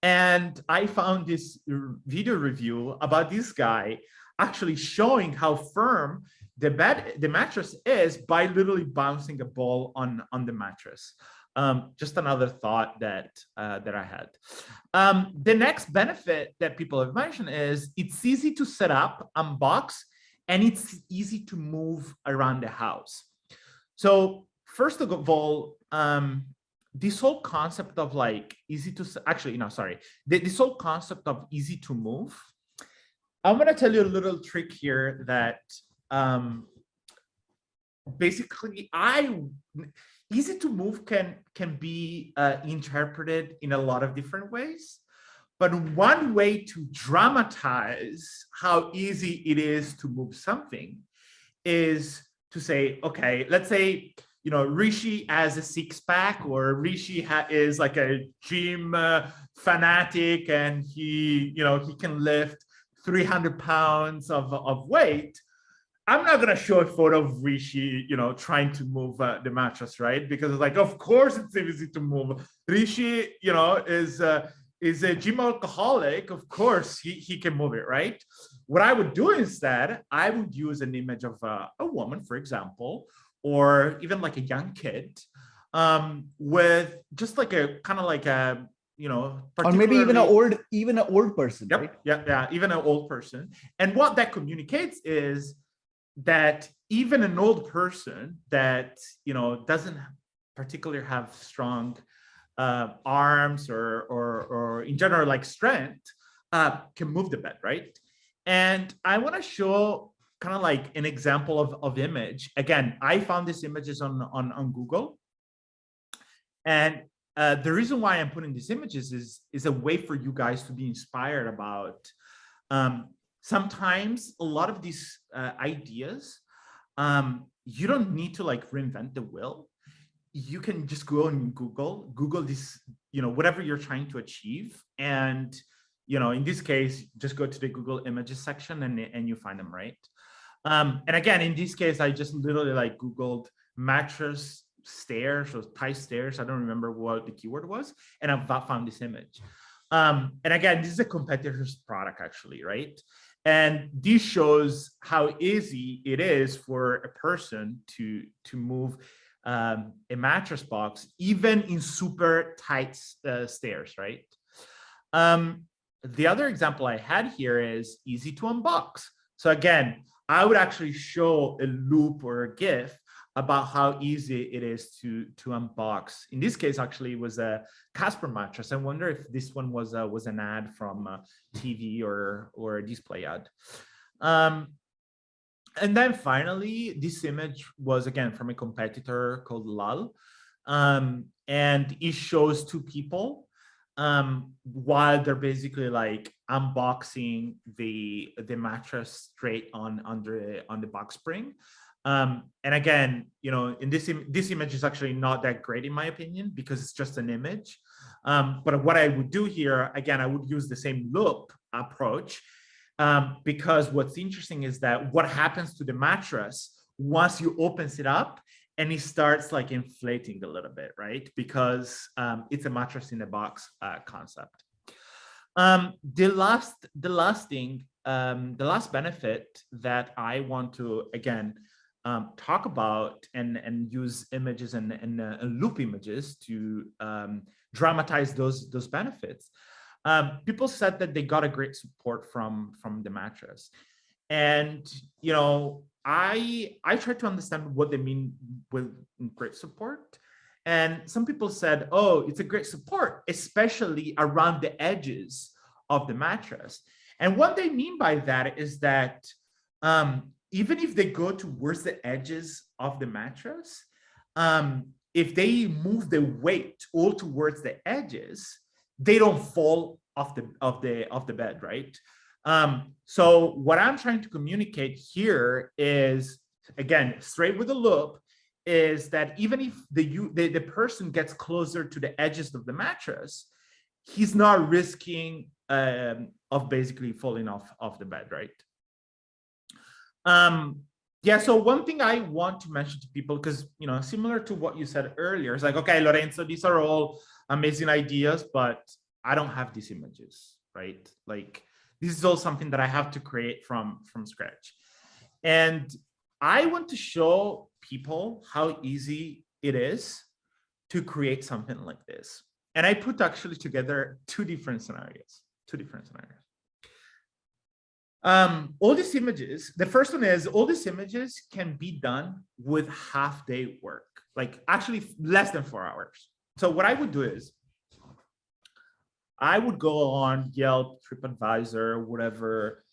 And I found this video review about this guy actually showing how firm the mattress is by literally bouncing a ball on the mattress. Just another thought that I had. The next benefit that people have mentioned is it's easy to set up, unbox, and it's easy to move around the house. So first of all, this whole concept of like this whole concept of easy to move. I'm going to tell you a little trick here that basically, easy to move can be interpreted in a lot of different ways. But one way to dramatize how easy it is to move something is to say, okay, let's say, Rishi has a six-pack, or Rishi is like a gym fanatic, and he can lift 300 pounds of weight. I'm not going to show a photo of Rishi, trying to move the mattress, right? Because it's like, of course it's easy to move. Rishi, is a gym alcoholic. Of course he can move it, right? What I would do instead, I would use an image of a woman, for example, or even like a young kid, with just like a kind of like a, or maybe even an old person, yep, right? Yeah, even an old person. And what that communicates is that even an old person that doesn't particularly have strong arms or in general like strength can move the bed, right? And I want to show kind of like an example of image. Again, I found these images on Google, and the reason why I'm putting these images is a way for you guys to be inspired about. Sometimes a lot of these ideas, you don't need to like reinvent the wheel. You can just go and Google this, whatever you're trying to achieve. And, in this case, just go to the Google images section and you find them, right? And again, in this case, I just literally like Googled mattress stairs or tie stairs. I don't remember what the keyword was. And I found this image. And again, this is a competitor's product actually, right? And this shows how easy it is for a person to move a mattress box, even in super tight stairs, right? The other example I had here is easy to unbox. So again, I would actually show a loop or a GIF about how easy it is to unbox. In this case, actually, it was a Casper mattress. I wonder if this one was an ad from TV or a display ad. And then finally, this image was again from a competitor called Lal, and it shows two people while they're basically like unboxing the mattress straight on the box spring. And again, in this image is actually not that great in my opinion because it's just an image. But what I would do here, again, I would use the same loop approach, because what's interesting is that what happens to the mattress once you opens it up and it starts like inflating a little bit, right? Because it's a mattress in a box concept. The last benefit that I want to again talk about and use images and loop images to dramatize those benefits. People said that they got a great support from the mattress, and I tried to understand what they mean with great support. And some people said, oh, it's a great support, especially around the edges of the mattress. And what they mean by that is that even if they go towards the edges of the mattress, if they move the weight all towards the edges, they don't fall off the bed, right? So what I'm trying to communicate here is, again, straight with the loop, is that even if the person gets closer to the edges of the mattress, he's not risking of basically falling off the bed, right? Yeah, so one thing I want to mention to people, because similar to what you said earlier, it's like, okay, Lorenzo, these are all amazing ideas, but I don't have these images, right? Like, this is all something that I have to create from scratch. And I want to show people how easy it is to create something like this. And I put actually together two different scenarios. All these images, the first one is all these images can be done with half-day work, like actually less than 4 hours. So what I would do is I would go on Yelp, TripAdvisor, whatever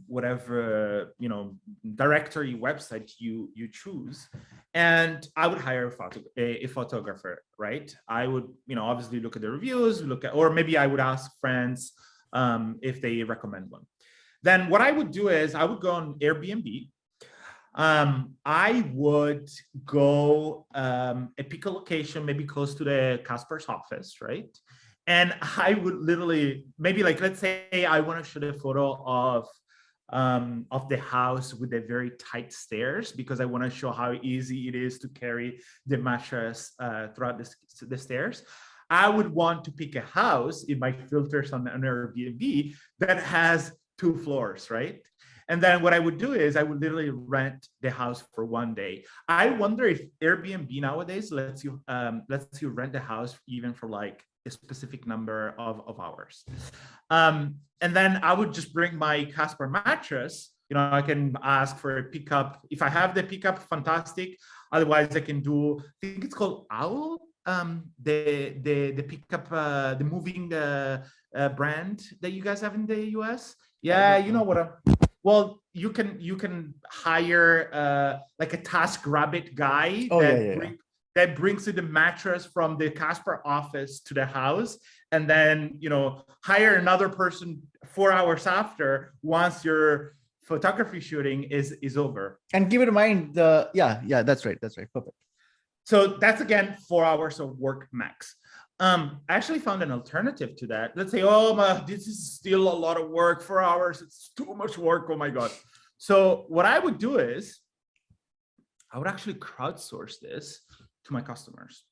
whatever, directory website you choose. And I would hire a photographer, right? I would, obviously look at the reviews, or maybe I would ask friends if they recommend one. Then what I would do is I would go on Airbnb. I would go pick a location, maybe close to the Casper's office, right? And I would literally, maybe like, let's say I want to shoot a photo of the house with the very tight stairs, because I want to show how easy it is to carry the mattress throughout the stairs. I would want to pick a house in my filters on Airbnb that has 2 floors, right? And then what I would do is I would literally rent the house for 1 day. I wonder if Airbnb nowadays lets you rent the house even for like a specific number of hours. And then I would just bring my Casper mattress. I can ask for a pickup. If I have the pickup, fantastic. Otherwise, I can do, I think it's called Owl, the pickup, the moving brand that you guys have in the US. Yeah, you know what I'm. Well, you can hire like a TaskRabbit guy that brings you the mattress from the Casper office to the house, and then hire another person 4 hours after, once your photography shooting is over. And keep in mind that's right, perfect. So that's again 4 hours of work max. I actually found an alternative to that. Let's say, this is still a lot of work, 4 hours, it's too much work, oh my God. So what I would do is I would actually crowdsource this to my customers.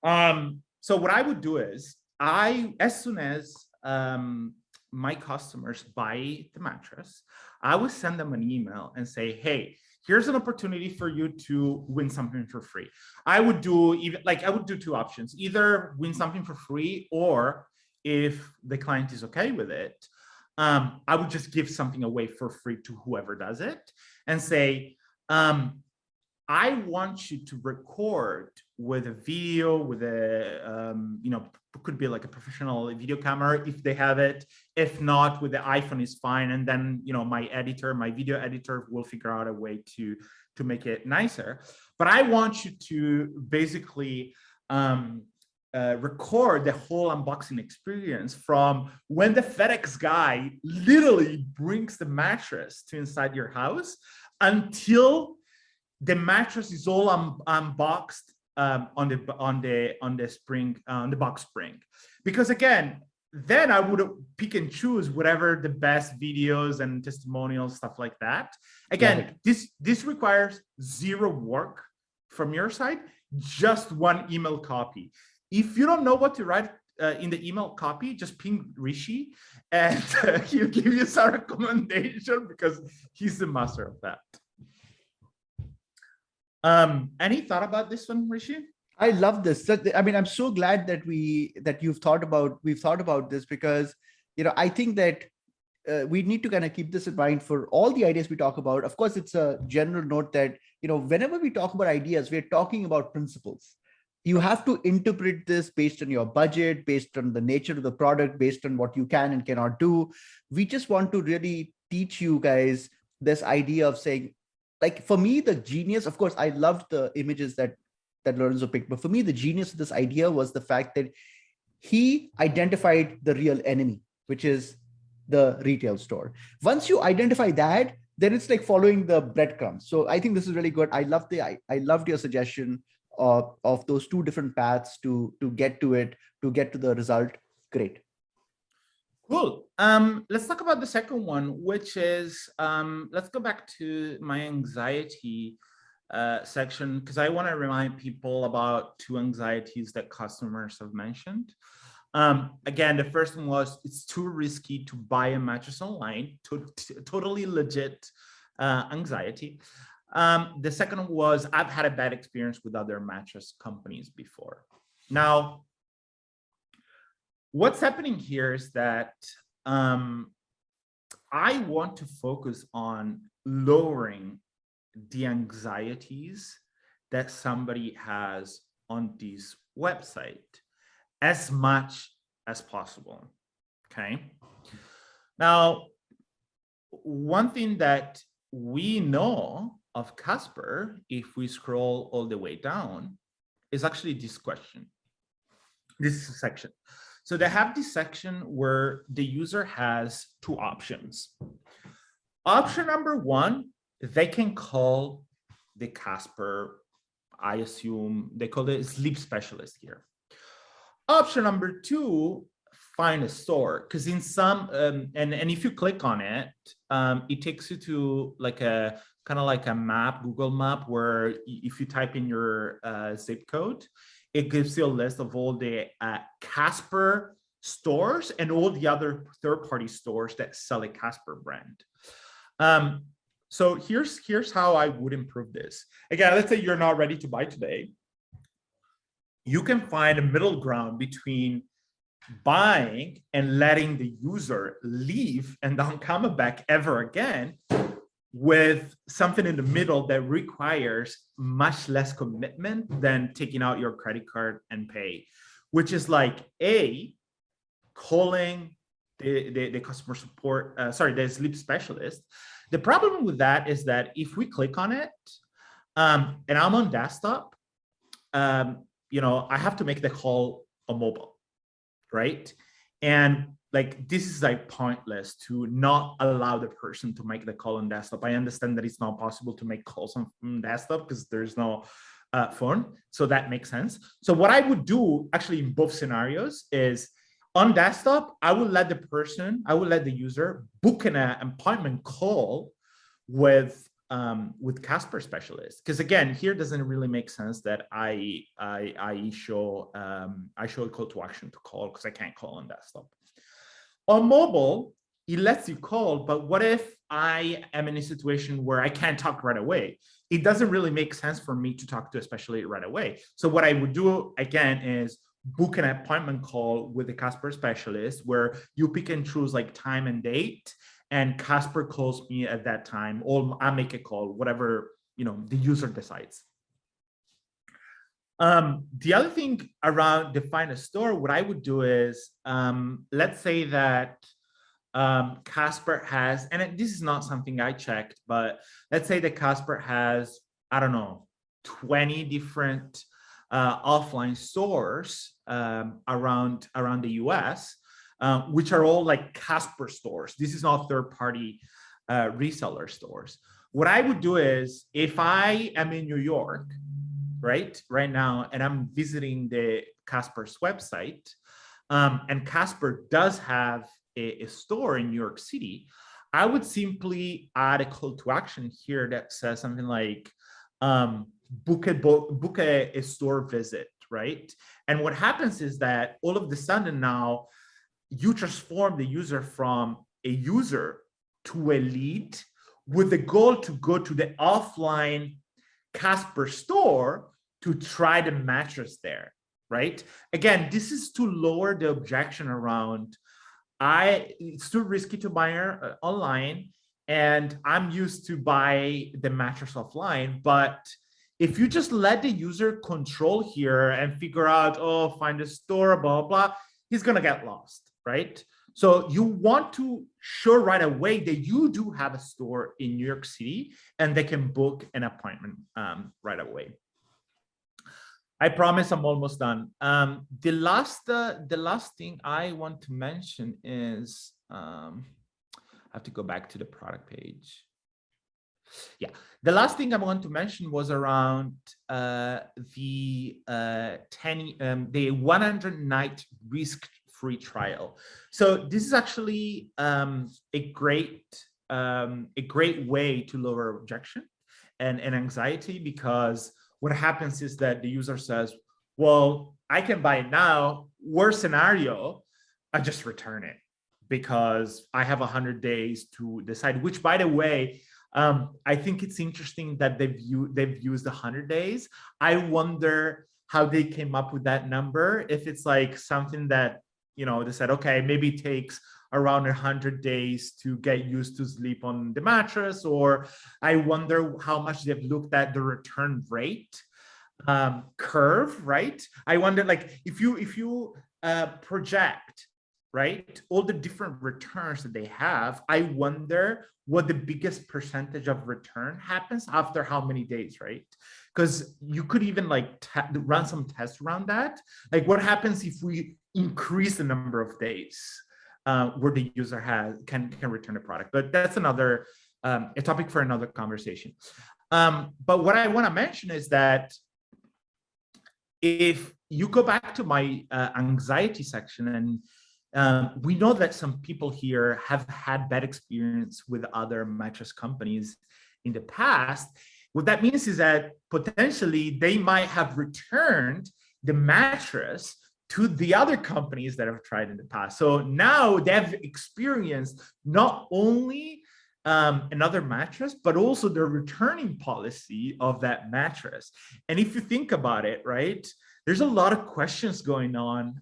So what I would do is as soon as my customers buy the mattress, I would send them an email and say, hey, here's an opportunity for you to win something for free. I would do 2 options: either win something for free, or if the client is okay with it, I would just give something away for free to whoever does it, and say, I want you to record with a video, with a, could be like a professional video camera if they have it. If not, with the iPhone is fine. And then, my video editor will figure out a way to make it nicer. But I want you to basically record the whole unboxing experience from when the FedEx guy literally brings the mattress to inside your house until the mattress is all unboxed on the box spring. Because again, then I would pick and choose whatever the best videos and testimonials, stuff like that. Again, this requires 0 work from your side, just 1 email copy. If you don't know what to write in the email copy, just ping Rishi, and he'll give you some recommendation, because he's the master of that. Any thought about this one, Rishi? I love this. I mean, I'm so glad that we've thought about this, because I think that we need to kind of keep this in mind for all the ideas we talk about. Of course, it's a general note that whenever we talk about ideas, we're talking about principles. You have to interpret this based on your budget, based on the nature of the product, based on what you can and cannot do. We just want to really teach you guys this idea of saying, like, for me, the genius, of course, I loved the images that Lorenzo picked, but for me, the genius of this idea was the fact that he identified the real enemy, which is the retail store. Once you identify that, then it's like following the breadcrumbs. So I think this is really good. I loved your suggestion of those 2 different paths to get to it, to get to the result. Great. Cool. Let's talk about the second one, which is, let's go back to my anxiety section, because I want to remind people about 2 anxieties that customers have mentioned. Again, the first one was, it's too risky to buy a mattress online. Totally legit anxiety. The second one was, I've had a bad experience with other mattress companies before. Now, what's happening here is that I want to focus on lowering the anxieties that somebody has on this website as much as possible. Okay. Now, one thing that we know of Casper, if we scroll all the way down, is actually this question. This is a section. So they have this section where the user has two options. Option number one, they can call the Casper, I assume they call it sleep specialist here. Option number two, find a store, because in some and if you click on it, it takes you to like a kind of like a map, Google map, where if you type in your zip code, it gives you a list of all the Casper stores and all the other third-party stores that sell a Casper brand. So here's how I would improve this. Again, let's say you're not ready to buy today. You can find a middle ground between buying and letting the user leave and don't come back ever again, with something in the middle that requires much less commitment than taking out your credit card and pay, which is like calling the customer support, the sleep specialist. The problem with that is that if we click on it, and I'm on desktop, I have to make the call on mobile, right? And like, this is like pointless to not allow the person to make the call on desktop. I understand that it's not possible to make calls on desktop because there's no phone. So that makes sense. So what I would do actually in both scenarios is on desktop, I will let the user book an appointment call with Casper specialist, because again, here doesn't really make sense that I show a call to action to call, because I can't call on desktop. On mobile, it lets you call, but what if I am in a situation where I can't talk right away? It doesn't really make sense for me to talk to a specialist right away. So what I would do again is book an appointment call with a Casper specialist, where you pick and choose like time and date, and Casper calls me at that time, or I make a call, whatever the user decides. The other thing around define a store, what I would do is, let's say that Casper has, and this is not something I checked, but let's say that Casper has, I don't know, 20 different offline stores around the US, which are all like Casper stores. This is not third-party reseller stores. What I would do is, if I am in New York, right now, and I'm visiting the Casper's website, and Casper does have a store in New York City, I would simply add a call to action here that says something like, book a store visit, right? And what happens is that all of a sudden now you transform the user from a user to a lead, with the goal to go to the offline Casper store to try the mattress there, right? Again, this is to lower the objection around, it's too risky to buy online, and I'm used to buy the mattress offline. But if you just let the user control here and figure out, find a store, blah, blah, he's gonna get lost, right? So you want to show right away that you do have a store in New York City, and they can book an appointment right away. I promise I'm almost done. The last thing I want to mention is, I have to go back to the product page. Yeah, the last thing I want to mention was around the 100-night risk-free trial. So this is actually a great way to lower objection and anxiety, because what happens is that the user says, well, I can buy it now. Worst scenario, I just return it because I have 100 days to decide, which, by the way, I think it's interesting that they've used 100 days. I wonder how they came up with that number. If it's like something that, they said, okay, maybe it takes around 100 days to get used to sleep on the mattress, or I wonder how much they've looked at the return rate curve, right? I wonder, like, if you project right? All the different returns that they have, I wonder what the biggest percentage of return happens after how many days, right? Because you could even like run some tests around that. Like what happens if we increase the number of days where the user can return a product? But that's another a topic for another conversation. But what I want to mention is that if you go back to my anxiety section, and we know that some people here have had bad experience with other mattress companies in the past. What that means is that potentially they might have returned the mattress to the other companies that have tried in the past. So now they've experienced not only another mattress, but also the returning policy of that mattress. And if you think about it, right, there's a lot of questions going on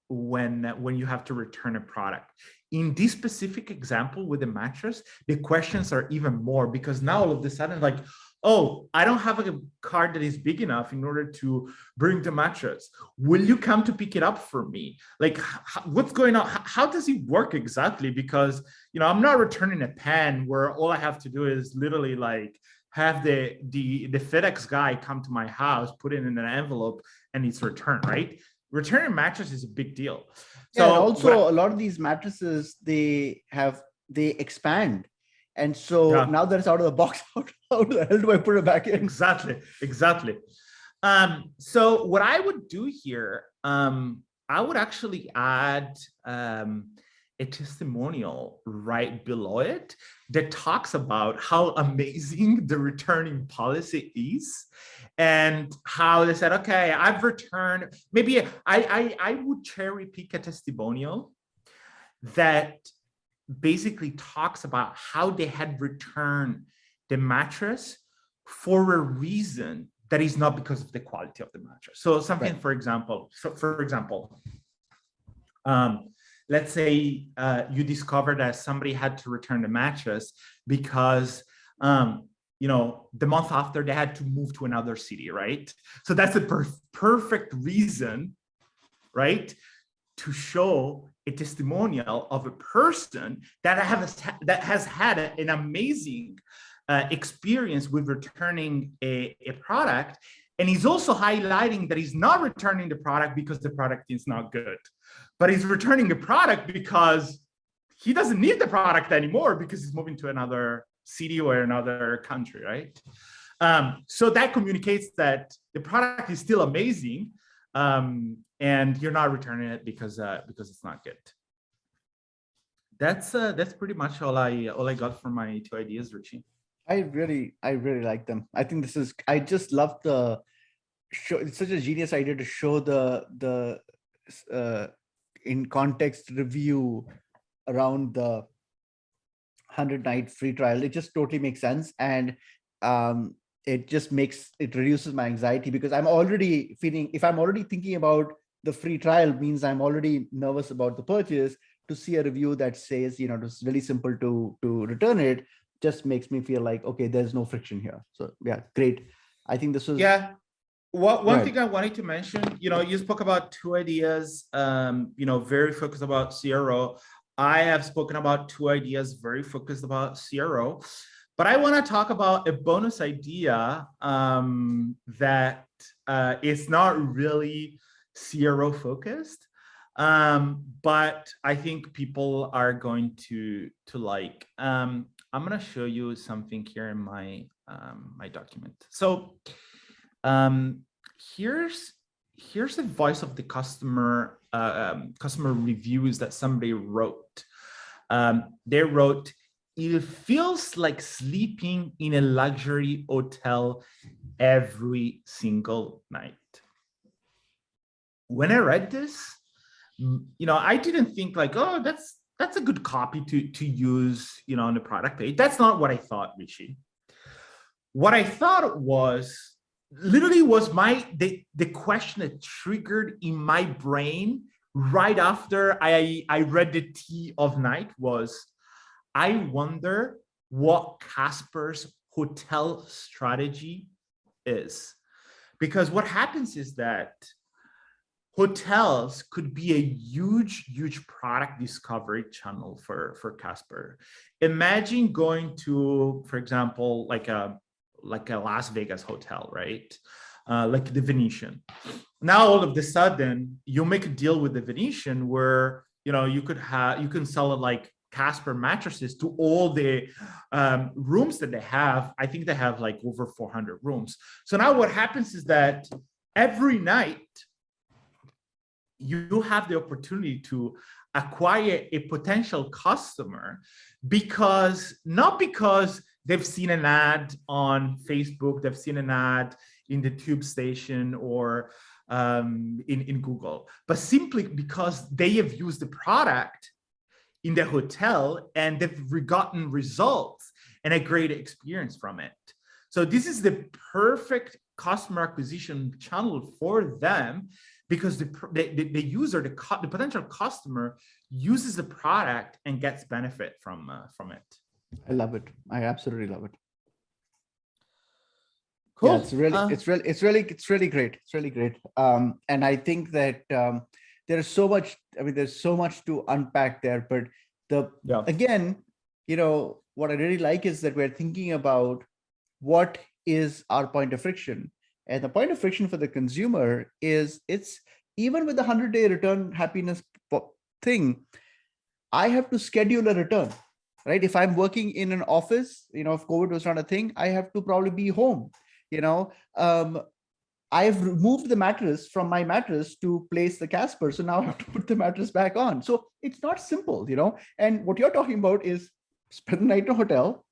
when you have to return a product. In this specific example with the mattress, the questions are even more, because now all of a sudden, like, oh, I don't have a car that is big enough in order to bring the mattress. Will you come to pick it up for me? Like, what's going on? How does it work exactly? Because, you know, I'm not returning a pen where all I have to do is literally like have the FedEx guy come to my house, put it in an envelope, and it's returned, right? Returning mattress is a big deal. So yeah, and also a lot of these mattresses, they expand. And so now that it's out of the box, how the hell do I put it back in? Exactly. So what I would do here, I would actually add a testimonial right below it that talks about how amazing the returning policy is, and how they said, okay, I've returned. Maybe I would cherry pick a testimonial that basically talks about how they had returned the mattress for a reason that is not because of the quality of the mattress. So something, right. For example, let's say you discover that somebody had to return the mattress because you know, the month after they had to move to another city, right? So that's a perfect reason, right, to show a testimonial of a person that has had an amazing experience with returning a product. And he's also highlighting that he's not returning the product because the product is not good, but he's returning the product because he doesn't need the product anymore because he's moving to another city or another country, right? So that communicates that the product is still amazing, and you're not returning it because it's not good. That's pretty much all I got from my 2 ideas, Richie. I really like them. I think I just love the show. It's such a genius idea to show the in context review around the 100-night free trial. It just totally makes sense, and it reduces my anxiety, because I'm already feeling, if I'm already thinking about the free trial, means I'm already nervous about the purchase. To see a review that says, you know, it's really simple to return it, just makes me feel like, okay, there's no friction here. So yeah, great. I think this was one thing I wanted to mention. You know, you spoke about 2 ideas, you know, very focused about CRO. I have spoken about 2 ideas very focused about CRO, but I want to talk about a bonus idea that is not really CRO focused, but I think people are going to like. I'm going to show you something here in my my document. So here's the voice of the customer customer reviews that somebody wrote. They wrote, "It feels like sleeping in a luxury hotel every single night." When I read this, you know, I didn't think like, oh, that's a good copy to use, you know, on the product page. That's not what I thought, Rishi. What I thought was literally was the question that triggered in my brain right after I read the Tea of Night was, I wonder what Casper's hotel strategy is. Because what happens is that hotels could be a huge product discovery channel for Casper. Imagine going to, for example, like a Las Vegas hotel, right? Like the Venetian. Now all of a sudden you make a deal with the Venetian where you can sell it like Casper mattresses to all the rooms that they have. I think they have like over 400 rooms. So now what happens is that every night you have the opportunity to acquire a potential customer not because they've seen an ad on Facebook, they've seen an ad in the tube station or in Google, but simply because they have used the product in the hotel and they've gotten results and a great experience from it. So this is the perfect customer acquisition channel for them, because the user, the potential customer, uses the product and gets benefit from it. I love it. I absolutely love it. Cool. Yeah, it's really great. It's really great. And I think that there's so much. I mean, there's so much to unpack there. But again, what I really like is that we're thinking about what is our point of friction. And the point of friction for the consumer is, it's even with the 100-day return happiness thing, I have to schedule a return, right? If I'm working in an office, if COVID was not a thing, I have to probably be home. I've removed the mattress from my mattress to place the Casper. So now I have to put the mattress back on. So it's not simple, and what you're talking about is spend the night in a hotel,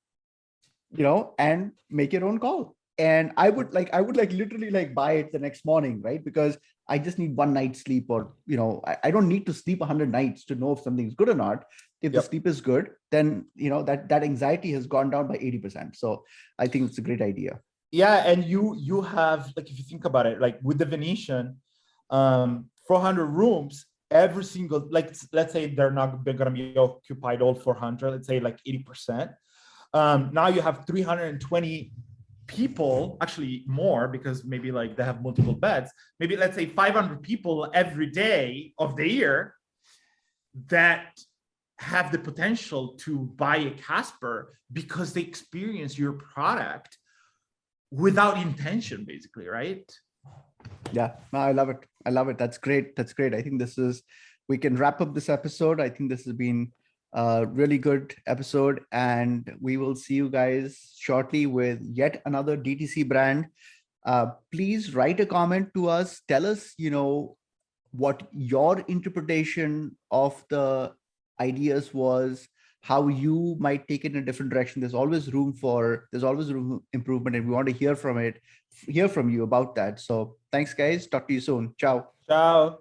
and make your own call. And I would literally buy it the next morning, right? Because I just need one night's sleep, or, I don't need to sleep 100 nights to know if something's good or not. If the sleep is good, then, that anxiety has gone down by 80%. So I think it's a great idea. Yeah. And you have, if you think about it, with the Venetian, 400 rooms, every single, let's say they're not going to be occupied all 400, let's say 80%. Now you have 320 people, actually more, because maybe they have multiple beds, maybe let's say 500 people every day of the year that have the potential to buy a Casper because they experience your product without intention, basically, right? Yeah, no, I love it. I love it. That's great. That's great. I think we can wrap up this episode. I think this has been a really good episode, and we will see you guys shortly with yet another DTC brand. Please write a comment to us. Tell us, what your interpretation of the ideas was, how you might take it in a different direction. There's always room for improvement, and we want to hear from you about that. So thanks, guys. Talk to you soon. Ciao. Ciao.